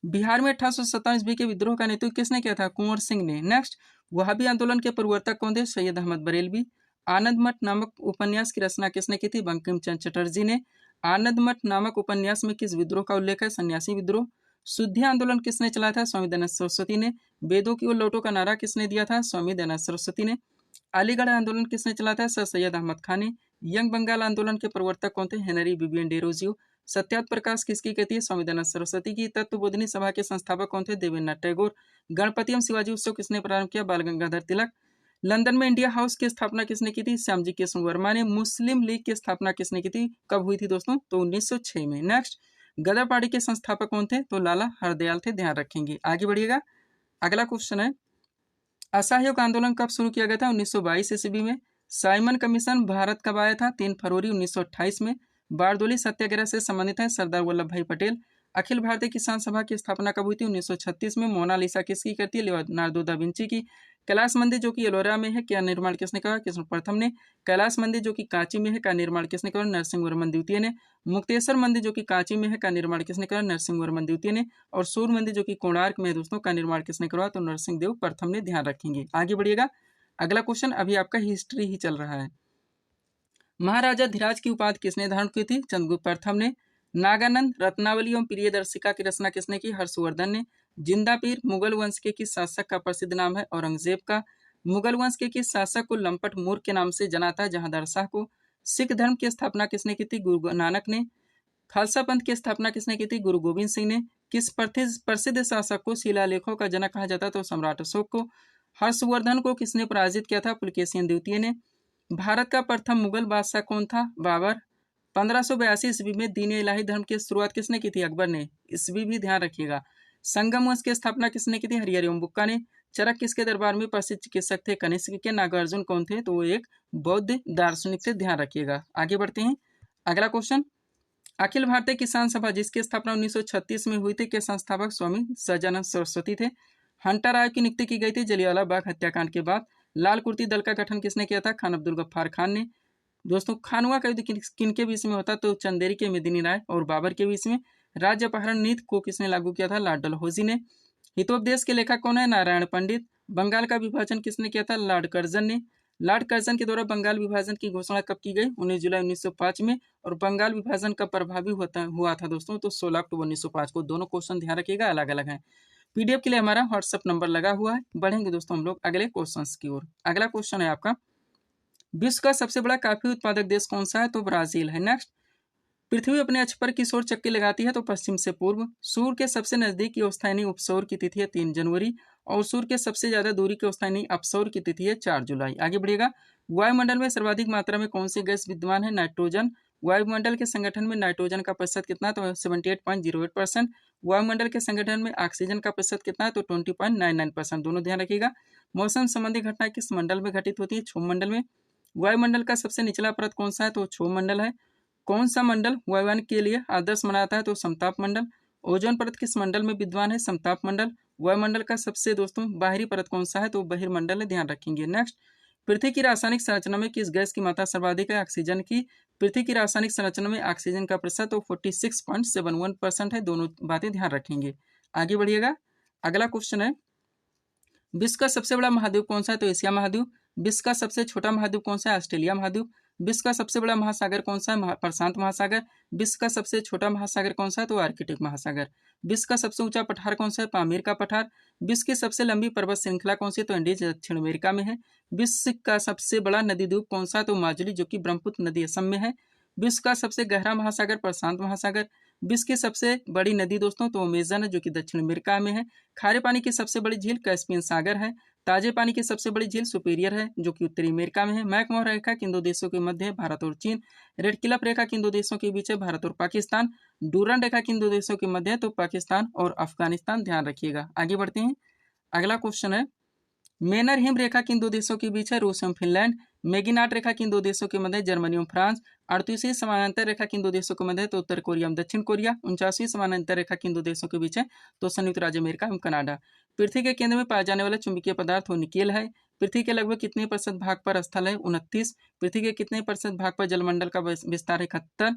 बिहार में 1857 ईस्वी के विद्रोह का नेतृत्व किसने किया था? कुंवर सिंह ने। नेक्स्ट, वहाबी आंदोलन के प्रवर्तक कौन थे? सैयद अहमद बरेलवी। आनंद मठ नामक उपन्यास की रचना किसने की थी? बंकिम चंद्र चटर्जी ने। आनंद मठ नामक उपन्यास में किस विद्रोह का उल्लेख है? सन्यासी विद्रोह। शुद्धि आंदोलन किसने चलाया था? स्वामी दयानंद सरस्वती ने। वेदों की ओर लौटो का नारा किसने दिया था? स्वामी दयानंद सरस्वती ने। अलीगढ़ आंदोलन किसने चलाया था? सर सैयद अहमद खान ने। यंग बंगाल आंदोलन के प्रवर्तक कौन थे? हेनरी विवियन डेरोजियो। सत्याग्रह प्रकाश किसकी कहती है? स्वामी दयानंद सरस्वती की। तत्वबोधिनी सभा के संस्थापक कौन थे? देवेंद्रनाथ टैगोर। गणपति एवं शिवाजी उत्सव किसने प्रारंभ किया? बाल गंगाधर तिलक। लंदन में इंडिया हाउस की स्थापना किसने की थी? श्यामजी कृष्ण वर्मा ने। मुस्लिम लीग की स्थापना किसने की थी? कब हुई थी दोस्तों? तो 1906 में। नेक्स्ट, गदर पार्टी के संस्थापक कौन थे? तो लाला हरदयाल थे, ध्यान रखेंगे। आगे बढ़िएगा। अगला क्वेश्चन है, असहयोग आंदोलन कब शुरू किया गया था? 1922 ईस्वी में। साइमन कमीशन भारत कब आया था? 3 फरवरी 1928 में। बारदोली सत्याग्रह से संबंधित है सरदार वल्लभ भाई पटेल। अखिल भारतीय किसान सभा की स्थापना कब हुई थी? 1936 में। मोनालिसा किसकी करती है? लियोनार्दो दा विंची की। कैलाश मंदिर जो कि एलोरा में है, क्या निर्माण किसने करा? कृष्ण प्रथम ने। कैलाश मंदिर जो कि कांची में है, का निर्माण किसने करा? नरसिंह वर्मन द्वितीय ने। मुक्तेश्वर मंदिर जो कि कांची में है, का निर्माण किसने करा? नरसिंह वर्मन द्वितीय ने। और सूर्य मंदिर जो कि कोणार्क में है दोस्तों, का निर्माण किसने करवाया? तो नरसिंह देव प्रथम ने, ध्यान रखेंगे। आगे बढ़िएगा। अगला क्वेश्चन, अभी आपका हिस्ट्री ही चल रहा है। महाराजा धीराज की उपाधि किसने धारण की थी? चंद्रगुप्त प्रथम ने। नागानंद, रत्नावली एवं प्रियदर्शिका की रचना किसने की? हर्षवर्धन ने। जिंदा पीर मुगल वंश के किस शासक का प्रसिद्ध नाम है? औरंगजेब का। मुगल वंश के किस शासक को लंपट मूर्ख के नाम से जाना था? जहांदार शाह को। सिख धर्म की स्थापना किसने की थी? गुरु नानक ने। खालसा पंथ की स्थापना किसने की थी? गुरु गोविंद सिंह ने। किस प्रसिद्ध शासक को शिलालेखों का जनक कहा जाता? तो सम्राट अशोक को। हर्षवर्धन को किसने पराजित किया था? पुलकेशिन द्वितीय ने। भारत का प्रथम मुगल बादशाह कौन था? बाबर। 1582 ईस्वी में दीन इलाही धर्म की शुरुआत किसने की थी? अकबर ने। ईस्वी भी ध्यान रखिएगा। संगम वंश की स्थापना किसने की थी? हरिहर एवं बुक्का ने। चरक किसके दरबार में प्रसिद्ध चिकित्सक थे? कनिष्क के। नागार्जुन कौन थे? तो वो एक बौद्ध दार्शनिक थे, ध्यान रखिएगा। आगे बढ़ते हैं। अगला क्वेश्चन, अखिल भारतीय किसान सभा जिसकी स्थापना 1936 में हुई थी, के संस्थापक स्वामी सजानंद सरस्वती थे। हंटर आयोग की नियुक्ति की गई थी जलियांवाला बाग हत्याकांड के बाद। लाल कुर्ती दल का गठन किसने किया था? खान अब्दुल गफ्फार खान ने। दोस्तों, खानवा का युद्ध किनके बीच में होता? तो चंदेरी के मेदिनी राय और बाबर के बीच में। राज्य अपहरण नीति को किसने लागू किया था? लॉर्ड डलहौजी ने। हितोपदेश के लेखक कौन है? नारायण पंडित। बंगाल का विभाजन किसने किया था? लॉर्ड कर्जन ने। लॉर्ड कर्जन के द्वारा बंगाल विभाजन की घोषणा कब की गई? 19 जुलाई 1905 में। और बंगाल विभाजन कब प्रभावी हुआ था दोस्तों? तो 16 अक्टूबर 1905 को। दोनों क्वेश्चन ध्यान रखिएगा, अलग अलग है। पीडीएफ के लिए हमारा व्हाट्सएप नंबर लगा हुआ है। बढ़ेंगे दोस्तों हम लोग अगले क्वेश्चन की ओर। अगला क्वेश्चन है आपका, विश्व का सबसे बड़ा कॉफी उत्पादक देश कौन सा है? तो ब्राजील है। नेक्स्ट, पृथ्वी अपने अक्ष पर किस ओर चक्की लगाती है? तो पश्चिम से पूर्व। सूर्य के सबसे नजदीक की अवस्थानी उपसौर की तिथि है 3 जनवरी। और सूर्य के सबसे ज्यादा दूरी की अवस्थानी अपसौर की तिथि है 4 जुलाई। आगे बढ़िएगा। वायुमंडल में सर्वाधिक मात्रा में कौन सी गैस विद्यमान है? नाइट्रोजन। वायुमंडल के संगठन में नाइट्रोजन का प्रतिशत कितना? तो 78.08%। वायुमंडल के संगठन में ऑक्सीजन का प्रतिशत कितना है? तो 20.99%। दोनों ध्यान रखिएगा। मौसम संबंधी घटनाएं किस मंडल में घटित होती है? क्षोभ मंडल में। वायुमंडल का सबसे निचला परत कौन सा है? तो क्षोभ मंडल है। कौन सा मंडल वायुयान के लिए आदर्श माना जाता है? तो समताप मंडल। ओजोन परत किस मंडल में विद्यमान है? समताप मंडल। वायुमंडल का सबसे दोस्तों बाहरी परत कौन सा है? तो बहिर्मंडल है, ध्यान रखेंगे। नेक्स्ट, पृथ्वी की रासायनिक संरचना में किस गैस की मात्रा सर्वाधिक है? ऑक्सीजन की। पृथ्वी की रासायनिक संरचना में ऑक्सीजन का प्रतिशत तो 46.71% है। दोनों बातें ध्यान रखेंगे। आगे बढ़िएगा। अगला क्वेश्चन है, विश्व का सबसे बड़ा महाद्वीप कौन सा है? तो एशिया महाद्वीप। विश्व का सबसे छोटा महाद्वीप कौन सा है? ऑस्ट्रेलिया महाद्वीप। विश्व का सबसे बड़ा महासागर कौन सा है? प्रशांत महासागर। विश्व का सबसे छोटा महासागर कौन सा है? तो आर्कटिक महासागर। विश्व का सबसे ऊंचा पठार कौन सा है? पामीर का पठार। विश्व की सबसे लंबी पर्वत श्रृंखला कौन सी है? तो एंडीज दक्षिण अमेरिका में है। विश्व का सबसे बड़ा नदी द्वीप कौन सा है? तो माजुली, जो कि ब्रह्मपुत्र नदी असम में है। विश्व का सबसे गहरा महासागर प्रशांत महासागर। विश्व की सबसे बड़ी नदी दोस्तों तो अमेजन है, जो कि दक्षिण अमेरिका में है। खारे पानी की सबसे बड़ी झील कैस्पियन सागर है। ताजे पानी की सबसे बड़ी झील सुपीरियर है, जो कि उत्तरी अमेरिका में है। मैकमोहर रेखा किन दो देशों के मध्य है? भारत और चीन। रेड क्लिफ रेखा किन दो देशों के बीच है? भारत और पाकिस्तान। डूरन रेखा किन दो देशों के मध्य है? तो पाकिस्तान और अफगानिस्तान। ध्यान रखिएगा। आगे बढ़ते हैं। अगला क्वेश्चन है, मेनर हिम रेखा किन दो देशों के बीच है? रूस एवं फिनलैंड। मेगिनाट रेखा किन दो देशों के मध्य है? जर्मनी एवं फ्रांस। 38वीं समानांतर रेखा किन दो देशों के मध्य है? तो उत्तर कोरिया एवं दक्षिण कोरिया। 49वीं समानांतर रेखा किन दो देशों के बीच है? तो संयुक्त राज्य अमेरिका एवं कनाडा। पृथ्वी के केंद्र में पाया जाने वाला चुंबकीय पदार्थ वो निकेल है। पृथ्वी के लगभग कितने प्रतिशत भाग पर स्थल है? 29। पृथ्वी के कितने प्रतिशत भाग पर जलमंडल का विस्तार है? 71।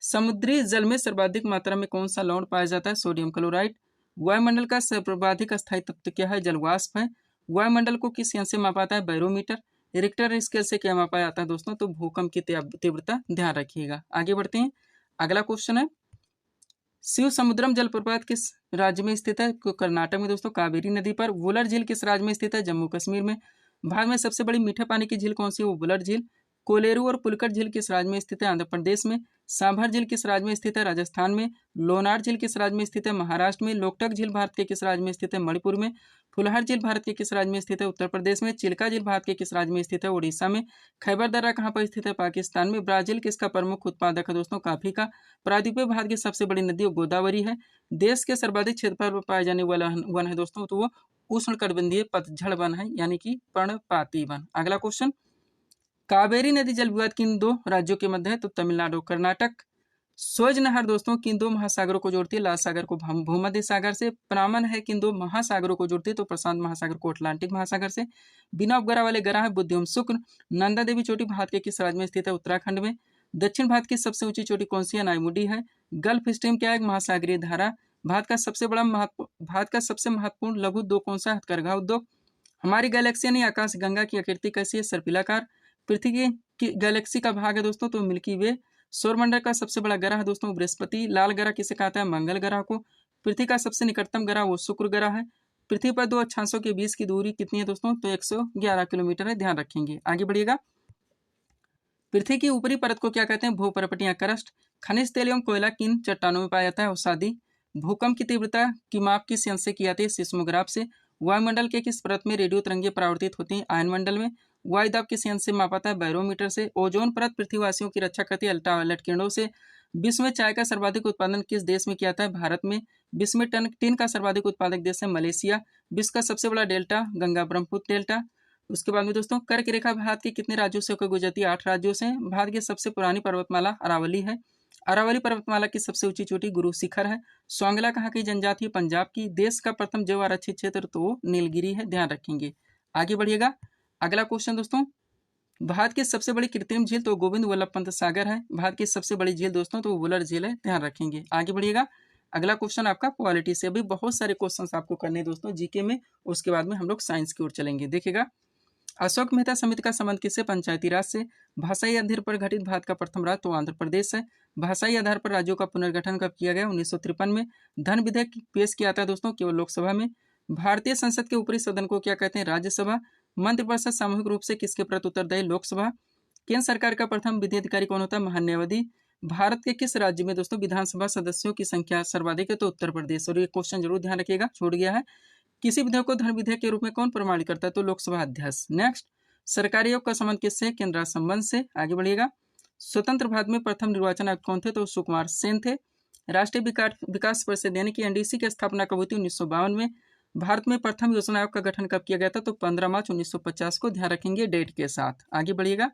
समुद्री जल में सर्वाधिक मात्रा में कौन सा लवण पाया जाता है? Sodium chloride. वायुमंडल का सर्वाधिक स्थायी तत्व क्या है? जलवाष्प है। वायुमंडल को किस यंत्र से मापा जाता है? बैरोमीटर। रिक्टर स्केल से क्या मापा जाता है दोस्तों? तो भूकंप की तीव्रता। ध्यान रखिएगा। आगे बढ़ते हैं। अगला क्वेश्चन है, शिव समुद्रम जलप्रपात किस राज्य में स्थित है? कर्नाटक में दोस्तों, कावेरी नदी पर। वुलर झील किस राज्य में स्थित है? जम्मू कश्मीर में। भारत में सबसे बड़ी मीठे पानी की झील कौन सी है? वो वुलर झील। कोलेरू और पुलकट झील किस राज्य में स्थित है? आंध्र प्रदेश में। सांभर झील किस राज्य में स्थित है? राजस्थान में। लोनार झील किस राज्य में स्थित है? महाराष्ट्र में। लोकटक झील भारत के किस राज्य में स्थित है? मणिपुर में। फुलहर झील भारत के किस राज्य में स्थित है? उत्तर प्रदेश में। चिल्का झील भारत के किस राज्य में स्थित है? उड़ीसा में। खैबर दर्रा कहाँ पर स्थित है? पाकिस्तान में। ब्राजील किसका प्रमुख उत्पादक है दोस्तों? कॉफी का। प्रायद्वीपीय भारत की सबसे बड़ी नदी गोदावरी है। देश के सर्वाधिक क्षेत्रफल पर पाए जाने वाला वन है दोस्तों तो वो उष्णकटिबंधीय पतझड़ वन है, यानी कि पर्णपाती वन। अगला क्वेश्चन, कावेरी नदी जल विवाद किन दो राज्यों के मध्य है? तो तमिलनाडु कर्नाटक। स्वेज नहर दोस्तों किन दो महासागरों को जोड़ती है? लाल सागर को भूमध्य सागर से। पनामन है किन दो महासागरों को जोड़ती है? तो प्रशांत महासागर को अटलांटिक महासागर से। बिना उपग्रह वाले ग्रह है बुध एवं शुक्र। नंदा देवी चोटी भारत के किस राज्य में स्थित है? उत्तराखंड में। दक्षिण भारत की सबसे ऊंची चोटी कौन सी है? नायमुडी है। गल्फ स्ट्रीम क्या है? महासागरीय धारा। भारत का सबसे महत्वपूर्ण लघु उद्योग कौन सा है? हथकरघा उद्योग। हमारी गैलेक्सी यानी आकाश गंगा की आकृति कैसी है? सर्पिलाकार। पृथ्वी की गैलेक्सी का भाग है दोस्तों तो मिल्की वे। सौरमंडल का सबसे बड़ा ग्रह है दोस्तों बृहस्पति। लाल ग्रह किसे कहता है? मंगल ग्रह को। पृथ्वी का सबसे निकटतम ग्रह वो शुक्र ग्रह है। पृथ्वी पर दो अक्षांशों के बीच की दूरी कितनी है दोस्तों? तो 111 किलोमीटर है। ध्यान रखेंगे। आगे बढ़िएगा। पृथ्वी की ऊपरी परत को क्या कहते हैं? भूपरपट या क्रस्ट। खनिज तेल एवं कोयला किन चट्टानों में पाया जाता है? अवसादी। भूकंप की तीव्रता की माप किस यंत्र से की जाती है? सिस्मोग्राफ से। वायुमंडल के किस परत में रेडियो तरंगे परावर्तित होती हैं? आयनमंडल में। वायुदाब किस यंत्र से मापा जाता है? बैरोमीटर से। ओजोन परत पृथ्वीवासियों की रक्षा करती है अल्ट्रावायलेट किरणों से। विश्व में चाय का सर्वाधिक उत्पादन किस देश में किया जाता है? भारत में। विश्व में टिन का सर्वाधिक उत्पादक देश है मलेशिया। विश्व का सबसे बड़ा डेल्टा गंगा ब्रह्मपुत्र डेल्टा। उसके बाद में दोस्तों, कर्क रेखा भारत के कितने राज्यों से होकर गुजरती है? 8 राज्यों से। भारत की सबसे पुरानी पर्वतमाला अरावली है। अरावली पर्वतमाला की सबसे ऊंची चोटी गुरु शिखर है। सोंगला कहाँ की जनजाति है? पंजाब की। देश का प्रथम जैव आरक्षित क्षेत्र तो नीलगिरी है। ध्यान रखेंगे। आगे बढ़िएगा। अगला क्वेश्चन दोस्तों, भारत की सबसे बड़ी कृत्रिम झील तो गोविंद वल्लभ पंत सागर है। भारत की सबसे बड़ी झील दोस्तों तो वुलर झील है। ध्यान रखेंगे। आगे बढ़िएगा। अगला क्वेश्चन आपका पॉलिटी से। अभी बहुत सारे क्वेश्चंस आपको करने हैं दोस्तों जीके में। उसके बाद में हम लोग साइंस की ओर चलेंगे। देखिएगा, अशोक मेहता समिति का संबंध किससे? पंचायती राज से। भाषाई आधार पर गठित भारत का प्रथम राज्य तो आंध्र प्रदेश है। भाषाई आधार पर राज्यों का पुनर्गठन कब किया गया? 1953 में। धन विधेयक पेश किया था दोस्तों केवल लोकसभा में। भारतीय संसद के ऊपरी सदन को क्या कहते हैं? राज्यसभा। मंत्रिपरिषद सामूहिक रूप से किसके प्रति उत्तरदायी? लोकसभा। केंद्र सरकार का प्रथम विधि अधिकारी कौन होता है? महान्यायवादी। भारत के किस राज्य में दोस्तों विधानसभा सदस्यों की संख्या सर्वाधिक है? तो उत्तर प्रदेश। और ये क्वेश्चन जरूर ध्यान रखिएगा, छूट गया है। किसी विधेयक को धन विधेयक के रूप में कौन प्रमाणित करता है? तो लोकसभा अध्यक्ष। नेक्स्ट, सरकारी योग का संबंध किससे? केंद्र राज्य संबंध से। आगे बढ़िएगा। स्वतंत्र भारत में प्रथम निर्वाचन आयुक्त कौन थे? तो सुकुमार सेन थे। राष्ट्रीय विकास परिषद यानी कि एनडीसी की स्थापना कब हुई थी? 1952 में। भारत में प्रथम योजना आयोग का गठन कब किया गया था? तो 15 मार्च 1950 को। ध्यान रखेंगे डेट के साथ। आगे बढ़िएगा।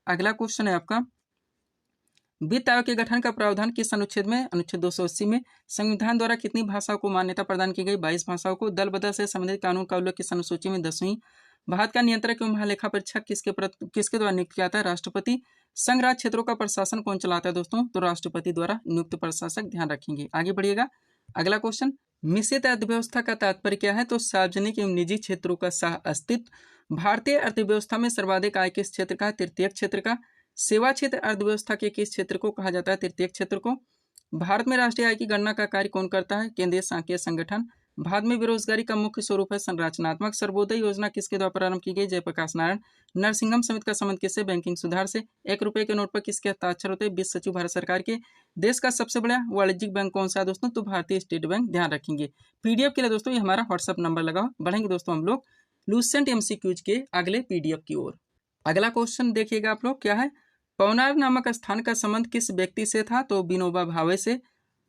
अगला क्वेश्चन है आपका, वित्त आयोग के गठन का प्रावधान किस अनुच्छेद में? अनुच्छेद 280 में। संविधान द्वारा कितनी भाषाओं को मान्यता प्रदान की गई? 22 भाषाओं को। दल बदल से संबंधित कानून का उल्लेख किस अनुसूची में? 10वीं। भारत का नियंत्रक एवं महालेखा परीक्षक किसके द्वारा नियुक्त किया जाता है? राष्ट्रपति। संघ राज्य क्षेत्रों का प्रशासन कौन चलाता है दोस्तों? तो राष्ट्रपति द्वारा नियुक्त प्रशासक। ध्यान रखेंगे। आगे बढ़िएगा। अगला क्वेश्चन, मिश्रित अर्थव्यवस्था का तात्पर्य क्या है? तो सार्वजनिक एवं निजी क्षेत्रों का सह अस्तित्व। भारतीय अर्थव्यवस्था में सर्वाधिक आय किस क्षेत्र का? तृतीयक क्षेत्र का। सेवा क्षेत्र अर्थव्यवस्था के किस क्षेत्र को कहा जाता है? तृतीयक क्षेत्र को। भारत में राष्ट्रीय आय की गणना का कार्य कौन करता है? केंद्रीय सांख्यिकी संगठन। भारत में बेरोजगारी का मुख्य स्वरूप है संरचनात्मक। सर्वोदय योजना किसके द्वारा प्रारंभ की गई? जयप्रकाश नारायण। नरसिंहम समिति का संबंध किससे? बैंकिंग सुधार से। 1 रुपए के नोट पर किसके हस्ताक्षर होते हैं? वित्त सचिव भारत सरकार के। देश का सबसे बड़ा वाणिज्यिक बैंक कौन सा है दोस्तों? तो भारतीय स्टेट बैंक। ध्यान रखेंगे। पीडीएफ के लिए दोस्तों ये हमारा व्हाट्सएप नंबर लगा। बढ़ेंगे दोस्तों हम लोग लूसेंट एमसीक्यूज के अगले पीडीएफ की ओर। अगला क्वेश्चन देखिएगा आप लोग, क्या है? पवनार नामक स्थान का संबंध किस व्यक्ति से था? तो विनोबा भावे से।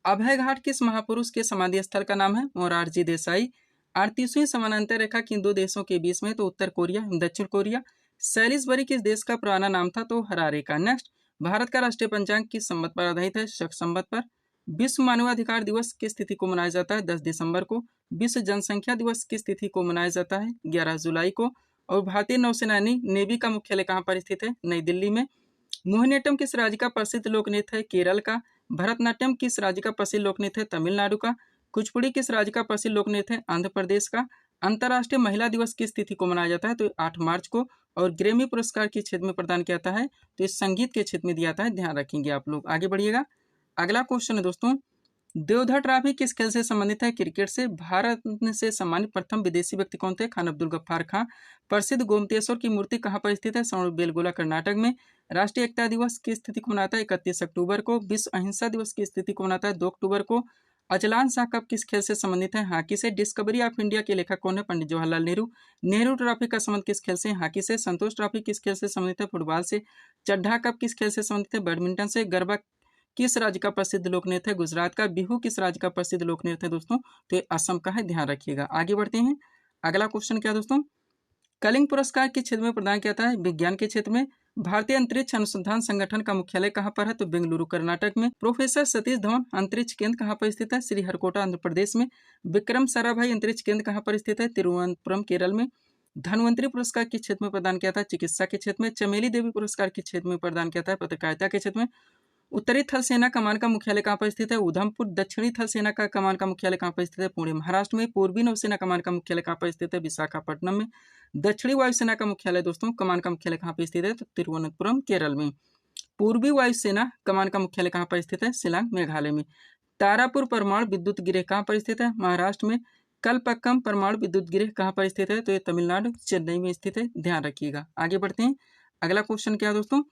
अभय घाट किस महापुरुष के समाधि स्थल का नाम है? मोरारजी देसाई। 38वीं समानांतर रेखा किन दो देशों के बीच में? तो उत्तर कोरिया दक्षिण कोरिया। सैलिसबरी किस देश का पुराना नाम था? तो हरारे का। नेक्स्ट, भारत का राष्ट्रीय पंचांग किस संवत पर आधारित है? शक संवत पर। विश्व मानवाधिकार दिवस किस तिथि को मनाया जाता है? 10 दिसंबर को। विश्व जनसंख्या दिवस किस तिथि को मनाया जाता है? 11 जुलाई को। और भारतीय नौसेना नेवी का मुख्यालय कहाँ पर स्थित है? नई दिल्ली में। मोहिनीअट्टम किस राज्य का प्रसिद्ध लोक नृत्य है? केरल का। भरतनाट्यम किस राज्य का प्रसिद्ध लोक नृत्य है? तमिलनाडु का। कुचिपुड़ी किस राज्य का प्रसिद्ध लोक नृत्य है? आंध्र प्रदेश का। अंतर्राष्ट्रीय महिला दिवस किस तिथि को मनाया जाता है? तो 8 मार्च को। और ग्रेमी पुरस्कार किस क्षेत्र में प्रदान किया जाता है? तो इस संगीत के क्षेत्र में दिया जाता है। ध्यान रखेंगे आप लोग। आगे बढ़िएगा। अगला क्वेश्चन है दोस्तों, देवधर ट्रॉफी किस खेल से संबंधित है? क्रिकेट से। भारत से सम्मानित प्रथम विदेशी व्यक्ति कौन थे? खान अब्दुल गफ्फार खां। प्रसिद्ध गोमतेश्वर की मूर्ति कहाँ पर स्थित है? बेलगोला कर्नाटक में। राष्ट्रीय एकता दिवस किस तिथि को मनाता है? 31 अक्टूबर को। विश्व अहिंसा दिवस किस तिथि को मनाता है? 2 अक्टूबर को। अजलान शाह कप किस खेल से संबंधित है? हॉकी से। डिस्कवरी ऑफ इंडिया के लेखक कौन है? पंडित जवाहरलाल नेहरू। नेहरू ट्रॉफी का संबंध किस खेल से? हॉकी से। संतोष ट्रॉफी किस खेल से संबंधित है? फुटबॉल से। चड्ढा कप किस खेल से संबंधित है? बैडमिंटन से। गरबा किस राज्य का प्रसिद्ध लोक नृत्य है? गुजरात का। बिहू किस राज्य का प्रसिद्ध लोक नृत्य है दोस्तों? तो ये असम का है। ध्यान रखिएगा। आगे बढ़ते हैं। अगला क्वेश्चन क्या दोस्तों, कलिंग पुरस्कार किस क्षेत्र में प्रदान किया जाता है? विज्ञान के क्षेत्र में। भारतीय अंतरिक्ष अनुसंधान संगठन का मुख्यालय कहाँ पर है? तो बेंगलुरु कर्नाटक में। प्रोफेसर सतीश धवन अंतरिक्ष केंद्र कहाँ पर स्थित है? श्रीहरिकोटा आंध्र प्रदेश में। विक्रम साराभाई अंतरिक्ष केंद्र कहाँ पर स्थित है? तिरुवनंतपुरम केरल में। धन्वंतरी पुरस्कार किस क्षेत्र में प्रदान किया था? चिकित्सा के क्षेत्र में। चमेली देवी पुरस्कार किस क्षेत्र में प्रदान किया था? पत्रकारिता के क्षेत्र में। उत्तरी थल सेना कमान का मुख्यालय कहाँ पर स्थित है? उधमपुर। दक्षिणी थल सेना का कमान का मुख्यालय कहाँ पर स्थित है? पुणे महाराष्ट्र में। पूर्वी नौसेना कमान का मुख्यालय कहाँ पर स्थित है? विशाखापट्टनम में। दक्षिणी वायुसेना का मुख्यालय दोस्तों कमान का मुख्यालय कहाँ पर स्थित है? तो तिरुवनंतपुरम केरल में। पूर्वी वायुसेना कमान का मुख्यालय कहाँ पर स्थित है? शिलांग मेघालय में। तारापुर परमाणु विद्युत गृह कहाँ पर स्थित है? महाराष्ट्र में। कलपक्कम परमाणु विद्युत गृह कहाँ पर स्थित है? तो ये तमिलनाडु चेन्नई में स्थित है। ध्यान रखिएगा। आगे बढ़ते हैं। अगला क्वेश्चन क्या है दोस्तों,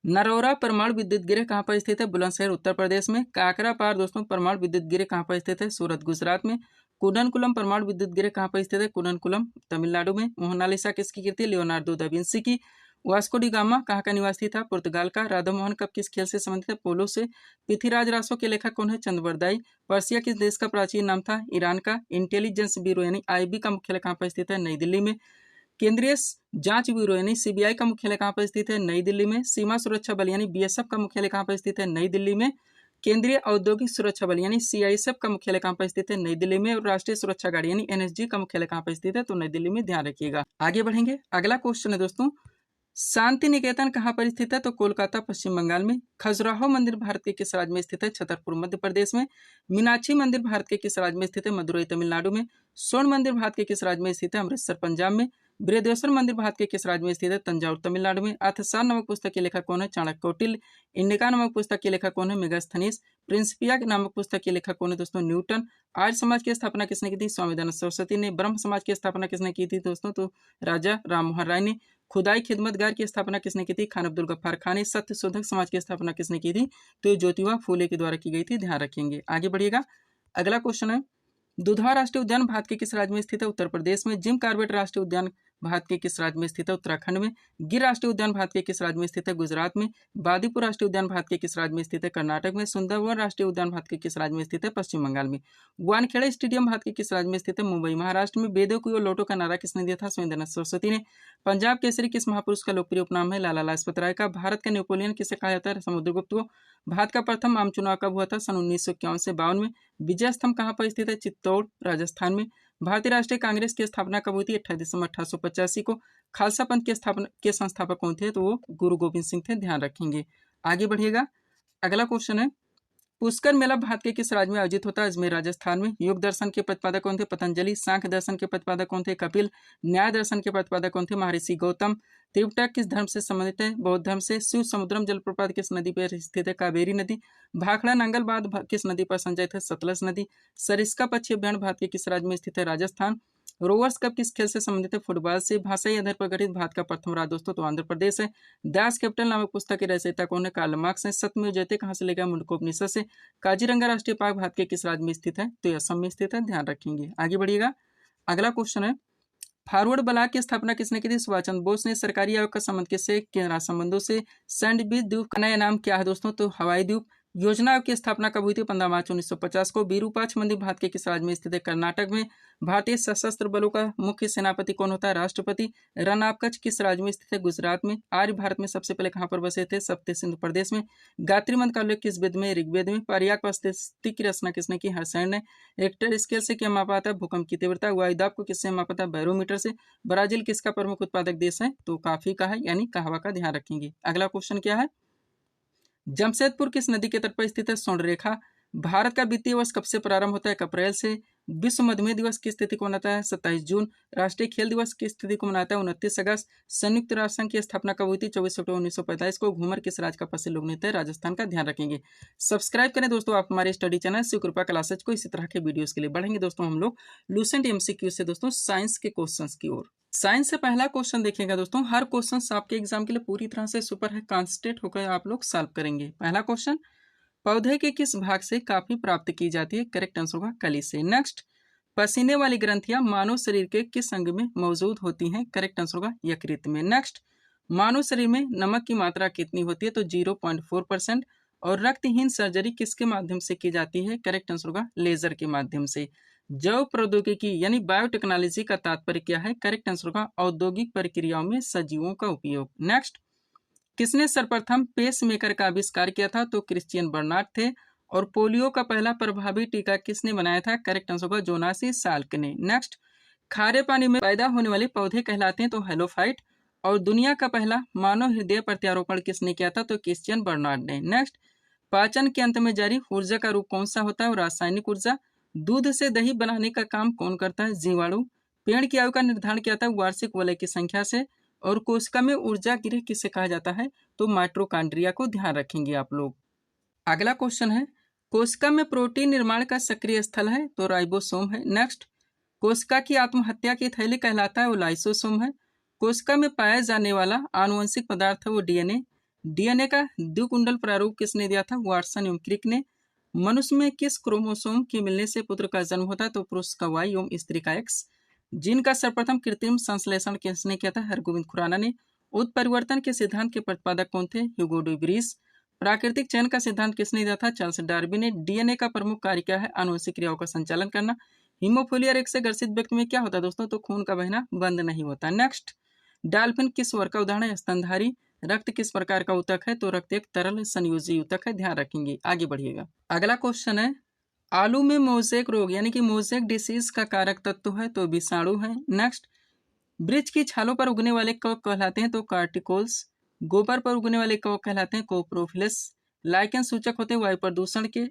नरौरा परमाणु विद्युत गृह कहाँ पर स्थित है? बुलंदशहर उत्तर प्रदेश में। काकरापार दोस्तों परमाणु विद्युत गृह कहाँ पर स्थित है? सूरत गुजरात में। कुडनकुलम परमाणु विद्युत गृह कहाँ पर स्थित है? कुडनकुलम तमिलनाडु में। मोनालिसा किसकी कृति? लियोनार्डो दा विंसी की। वास्को डी गामा कहाँ का निवासी था? पुर्तगाल का। राधा मोहन कप किस खेल से संबंधित है? पोलो से। पृथ्वीराज रासो के लेखक कौन है? चंद्रवरदाई। पर्सिया किस देश का प्राचीन नाम था? ईरान का। इंटेलिजेंस ब्यूरो यानी आईबी का मुख्यालय कहाँ पर स्थित है? नई दिल्ली में। केंद्रीय जांच ब्यूरो यानी सीबीआई का मुख्यालय कहाँ पर स्थित है? नई दिल्ली में। सीमा सुरक्षा बल यानी बीएसएफ का मुख्यालय कहाँ पर स्थित है? नई दिल्ली में। केंद्रीय औद्योगिक सुरक्षा बल यानी सीआईएसएफ का मुख्यालय कहाँ पर स्थित है? नई दिल्ली में। और राष्ट्रीय सुरक्षा गार्ड यानी एनएसजी का मुख्यालय कहाँ पर स्थित है? तो नई दिल्ली में। ध्यान रखिएगा। आगे बढ़ेंगे। अगला क्वेश्चन है दोस्तों, शांति निकेतन कहाँ पर स्थित है? तो कोलकाता पश्चिम बंगाल में। खजुराहो मंदिर भारत के किस राज्य में स्थित है? छतरपुर मध्य प्रदेश में। मीनाक्षी मंदिर भारत के किस राज्य में स्थित है? मदुरई तमिलनाडु में। स्वर्ण मंदिर भारत के किस राज्य में स्थित है? अमृतसर पंजाब में। बृहदेश्वर मंदिर भारत के किस राज्य में स्थित है? तंजावुर तमिलनाडु में। अर्थशास्त्र नामक पुस्तक के लेखक कौन है? चाणक्य कौटिल्य। इंडिका नामक पुस्तक के लेखक कौन है? मेगास्थनीज। प्रिंसिपिया नामक पुस्तक के लेखक कौन है दोस्तों? न्यूटन। आर्य समाज की स्थापना किसने की थी? स्वामी दयानंद सरस्वती ने। ब्रह्म समाज की स्थापना किसने की थी दोस्तों? तो राजा राम मोहन राय ने। खुदाई खिदमतगार की स्थापना किसने की थी? खान अब्दुल गफ्फार खान ने। सत्य शोधक समाज की स्थापना किसने की थी? तो ज्योतिबा फूले के द्वारा की गई थी। ध्यान रखेंगे। आगे बढ़िएगा। अगला क्वेश्चन है, दुधवा राष्ट्रीय उद्यान भारत के किस राज्य में स्थित है? उत्तर प्रदेश में। जिम कॉर्बेट राष्ट्रीय उद्यान भारत के किस राज्य में स्थित है? उत्तराखंड में। गिर राष्ट्रीय उद्यान भारत के किस राज्य में स्थित है? गुजरात में। बांदीपुर राष्ट्रीय उद्यान भारत के किस राज्य में स्थित है? कर्नाटक में। सुंदरवन राष्ट्रीय उद्यान भारत के किस राज्य में स्थित है? पश्चिम बंगाल में। वानखेड़े स्टेडियम भारत के किस राज्य में स्थित है? मुंबई, महाराष्ट्र में। वेदों की ओर लौटो का नारा किसने दिया था? सुरेंद्रनाथ सरस्वती ने। पंजाब केसरी किस महापुरुष का लोकप्रिय उपनाम है? लाला लाजपत राय का। भारत का नेपोलियन किसे कहा जाता है? समुद्रगुप्त को। भारत का प्रथम आम चुनाव कब हुआ था? सन 1951 से 52 में। विजय स्तंभ कहाँ पर स्थित है? चित्तौड़, राजस्थान में। भारतीय राष्ट्रीय कांग्रेस की स्थापना कब हुई थी? 28 दिसंबर 1885 को। खालसा पंथ के संस्थापक कौन थे? तो वो गुरु गोविंद सिंह थे, ध्यान रखेंगे। आगे बढ़िएगा। अगला क्वेश्चन है, पुष्कर मेला भारत के किस राज्य में आयोजित होता है? अजमेर, राजस्थान में। योग दर्शन के प्रतिपादक कौन थे? पतंजलि। सांख्य दर्शन के प्रतिपादक कौन थे? कपिल। न्याय दर्शन के प्रतिपादक कौन थे? महर्षि गौतम। त्रिपिटक किस धर्म से संबंधित है? बौद्ध धर्म से। शिव समुद्रम जलप्रपात किस नदी पर स्थित है? कावेरी नदी। भाखड़ा नांगल बांध किस नदी पर संचयित है? सतलज नदी। सरिस्का पक्षी अभ्यारण्य भारत के किस राज्य में स्थित है? राजस्थान। रोवर्स कप किस खेल से संबंधित है? फुटबॉल से। भाषाई आधार पर गठित भारत का प्रथम राज्य दोस्तों तो आंध्र प्रदेश है। दास कैपिटल नामक पुस्तक के रचयिता कौन है? कार्ल मार्क्स है। सत्यमेव जयते कहाँ से लेगा? मुंडकोपनिषद से। काजीरंगा राष्ट्रीय पार्क भारत के किस राज्य में स्थित है? तो असम में स्थित है, ध्यान रखेंगे। आगे बढ़िएगा। अगला क्वेश्चन है, फॉरवर्ड ब्लॉक की स्थापना किसने की थी? सुभाष चंद्र बोस ने। सरकारी आयोग का संबंध किससे? केंद्र संबंधों से। सैंडविच द्वीप का नया नाम क्या है दोस्तों? तो हवाई द्वीप। योजना आयोग की स्थापना कब हुई थी? 15 मार्च 1950 को। विरूपाक्ष मंदिर भारत के किस राज्य में स्थित है? कर्नाटक में। भारतीय सशस्त्र बलों का मुख्य सेनापति कौन होता है? राष्ट्रपति। रन ऑफ कच्छ किस राज्य में स्थित है? गुजरात में। आर्य भारत में सबसे पहले कहाँ पर बसे थे? सप्त सिंधु प्रदेश में। गायत्री मंत्र का उल्लेख किस वेद में? ऋग्वेद में। पर्याप्त परिस्थिति की रचना किसने की? हर्षण ने। रिक्टर स्केल से क्या मापा जाता है? भूकंप की तीव्रता। वायुदाब को किससे मापा जाता है? बैरोमीटर से। ब्राजील किसका प्रमुख उत्पादक देश है? तो कॉफी का है, यानी कहवा का, ध्यान रखेंगे। अगला क्वेश्चन क्या है, जमशेदपुर किस नदी के तट पर स्थित है? स्वर्ण रेखा। भारत का वित्तीय वर्ष कब से प्रारंभ होता है? अप्रैल से। विश्व मधुमेह दिवस किस तिथि को मनाता है? 27 जून। राष्ट्रीय खेल दिवस किस तिथि को मनाता है? 29 अगस्त। संयुक्त राष्ट्र संघ की स्थापना कब हुई थी? 24 अक्टूबर 1945 को। घूमर किस राज्य का प्रसिद्ध लोक नृत्य है? राजस्थान का, ध्यान रखेंगे। सब्सक्राइब करें दोस्तों आप हमारे स्टडी चैनल शिव कृपा क्लासेज को इसी तरह के वीडियोस के लिए। बढ़ेंगे दोस्तों हम लोग लूसेंट एमसीक्यू से दोस्तों साइंस के क्वेश्चन की ओर। साइंस से पहला क्वेश्चन देखिएगा दोस्तों, हर क्वेश्चन आपके एग्जाम के लिए पूरी तरह से सुपर है, कॉन्सेंट्रेट होकर आप लोग सॉल्व करेंगे। पहला क्वेश्चन, पौधे के किस भाग से काफी प्राप्त की जाती है? करेक्ट आंसर होगा कली से। नेक्स्ट, पसीने वाली ग्रंथियां मानव शरीर के किस अंग में मौजूद होती हैं? करेक्ट आंसर होगा यकृत में। नेक्स्ट, मानव शरीर में नमक की मात्रा कितनी होती है? तो 0.4%। और रक्तहीन सर्जरी किसके माध्यम से की जाती है? करेक्ट आंसर होगा लेजर के माध्यम से। जैव प्रौद्योगिकी यानी बायोटेक्नोलॉजी का तात्पर्य क्या है? करेक्ट आंसर होगा औद्योगिक प्रक्रियाओं में सजीवों का उपयोग। नेक्स्ट, किसने सर्वप्रथम पेस मेकर का आविष्कार किया था? तो क्रिश्चियन बर्नार्ड थे। और पोलियो का पहला प्रभावी टीका किसने बनाया था? करेक्ट आंसर होगा जोनासी साल्क ने। नेक्स्ट, खारे पानी में पैदा होने वाले पौधे कहलाते हैं तो हेलोफाइट। और दुनिया का पहला मानव हृदय प्रत्यारोपण किसने किया था? तो क्रिश्चियन बर्नार्ड ने। नेक्स्ट, पाचन के अंत में जारी ऊर्जा का रूप कौन सा होता है? रासायनिक ऊर्जा। दूध से दही बनाने का काम कौन करता है? जीवाणु। पेड़ की आयु का निर्धारण किया था वार्षिक वलय की संख्या से। और कोशिका में ऊर्जा गृह किसे कहा जाता है? तो माइटोकॉन्ड्रिया को, ध्यान रखेंगे आप लोग। अगला क्वेश्चन है, कोशिका में प्रोटीन निर्माण का सक्रिय स्थल है? तो राइबोसोम है। नेक्स्ट, कोशिका की आत्महत्या की थैली कहलाता है? वो लाइसोसोम है। कोशिका में पाया जाने वाला आनुवंशिक पदार्थ है वो डीएनए। डीएनए का द्विकुंडल प्रारूप किसने दिया था? वाटसन एवं क्रिक ने। मनुष्य में किस क्रोमोसोम के मिलने से पुत्र का जन्म होता है? तो पुरुष का वाई एवं स्त्री का एक्स। जीन का सर्वप्रथम कृत्रिम संश्लेषण किसने किया था? हरगोविंद खुराना ने। उत्परिवर्तन के सिद्धांत के प्रतिपादक कौन थे? ह्यूगो डू ब्रीस। प्राकृतिक चयन का सिद्धांत किसने दिया था? चार्ल्स डार्विन ने। डीएनए का प्रमुख कार्य क्या है? आनुवंशिक क्रियाओं का संचालन करना। हीमोफीलिया एक से ग्रसित व्यक्ति में क्या होता है दोस्तों? तो खून का बहना बंद नहीं होता। नेक्स्ट, डॉल्फिन किस वर्ग का उदाहरण है? स्तनधारी। रक्त किस प्रकार का ऊतक है? तो रक्त एक तरल संयोजी ऊतक है, ध्यान रखेंगे। आगे बढ़िएगा। अगला क्वेश्चन है, आलू में मोज़ेक रोग यानी कि मोज़ेक डिसीज का कारक तत्व है? तो विषाणु है। नेक्स्ट, वृक्ष की छालों पर उगने वाले कवक कहलाते हैं? तो कार्टिकोल्स। गोबर पर उगने वाले कवक कहलाते हैं? कोप्रोफिलस। लाइकेन सूचक होते हैं वायु प्रदूषण के।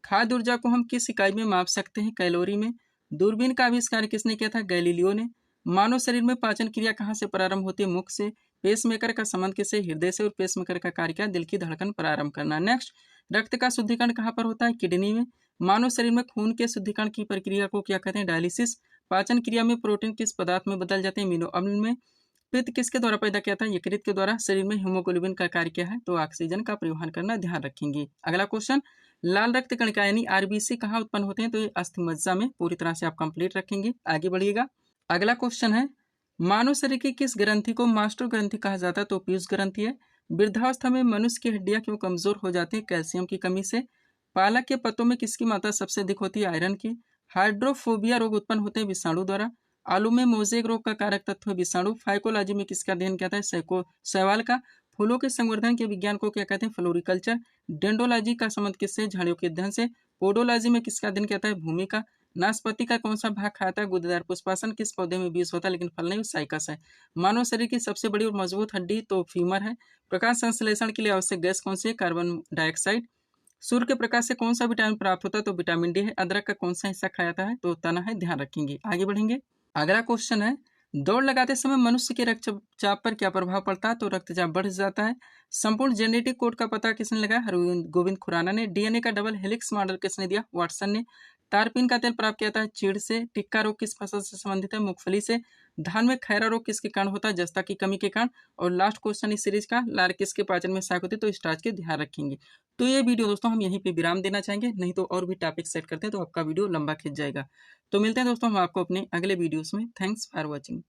खाद्य ऊर्जा को हम किस इकाई में माप सकते हैं? कैलोरी में। दूरबीन का आविष्कार किसने किया था? गैलीलियो ने। मानव शरीर में पाचन क्रिया कहाँ से प्रारंभ होती है? मुख से। पेसमेकर का संबंध किससे? हृदय से। और पेसमेकर का कार्य क्या? दिल की धड़कन प्रारंभ करना। नेक्स्ट, रक्त का शुद्धिकरण कहाँ पर होता है? किडनी में। मानव शरीर में खून के शुद्धिकरण की प्रक्रिया को क्या कहते हैं? डायलिसिस। पाचन क्रिया में प्रोटीन किस पदार्थ में बदल जाते हैं? अमीनो अम्ल में। पित्त किसके द्वारा पैदा किया था? यकृत के द्वारा। शरीर में हीमोग्लोबिन का कार्य क्या है? तो ऑक्सीजन का परिवहन करना, ध्यान रखेंगे। अगला क्वेश्चन, लाल रक्त कणिका यानी आरबीसी कहाँ उत्पन्न होते हैं? तो ये अस्थि मज्जा में। पूरी तरह से आप कंप्लीट रखेंगे। आगे बढ़िएगा। अगला क्वेश्चन है, मानव शरीर की किस ग्रंथि को मास्टर ग्रंथि कहा जाता है? तो पीयूष ग्रंथि है। वृद्धावस्था में मनुष्य की हड्डियां क्यों कमजोर हो जाती है? कैल्शियम की कमी से। पालक के पत्तों में किसकी मात्रा सबसे अधिक होती है? आयरन की। हाइड्रोफोबिया रोग उत्पन्न होते हैं विषाणु द्वारा। आलू में मोजेक रोग का कारक तत्व है विषाणु। फाइकोलॉजी में किसका अध्ययन कहता है? शैवाल का। फूलों के संवर्धन के विज्ञान को क्या कहते हैं? फ्लोरिकल्चर। डेंडोलॉजी का संबंध किससे? झाड़ियों के अध्ययन से। पोडोलॉजी में किसका अध्ययन कहता है? भूमि का। नाशपाती का कौन सा भाग खाता है? गुदेदार पुष्पासन। किस पौधे में बीज होता है लेकिन फल नहीं? साइकस है। मानव शरीर की सबसे बड़ी और मजबूत हड्डी तो फीमर है। प्रकाश संश्लेषण के लिए आवश्यक गैस कौन सी है? Carbon dioxide. सूर्य के प्रकाश से कौन सा विटामिन प्राप्त होता है? तो विटामिन डी है। अदरक का कौन सा हिस्सा खाया जाता है? तो तना है। ध्यान रखेंगे। आगे बढ़ेंगे। अगला क्वेश्चन है, दौड़ लगाते समय मनुष्य के रक्तचाप पर क्या प्रभाव पड़ता है? तो रक्तचाप बढ़ जाता है। संपूर्ण जेनेटिक कोड का पता किसने लगाया? हरगोविंद खुराना ने। डीएनए का डबल हेलिक्स मॉडल किसने दिया? वाटसन ने। तारपीन का तेल प्राप्त किया जाता है चीड़ से। टिक्का रोग किस फसल से संबंधित है? मूंगफली से। धान में खैरा रोग किसके कारण होता है? जस्ता की कमी के कारण। और लास्ट क्वेश्चन इस सीरीज का, लार किसके पाचन में सहायक होती है? तो स्टार्च के। ध्यान रखेंगे। तो ये वीडियो दोस्तों हम यहीं पे विराम देना चाहेंगे, नहीं तो और भी टॉपिक सेट करते हैं तो आपका वीडियो लंबा खिंच जाएगा। तो मिलते हैं दोस्तों हम आपको अपने अगले वीडियोस में। Thanks for watching.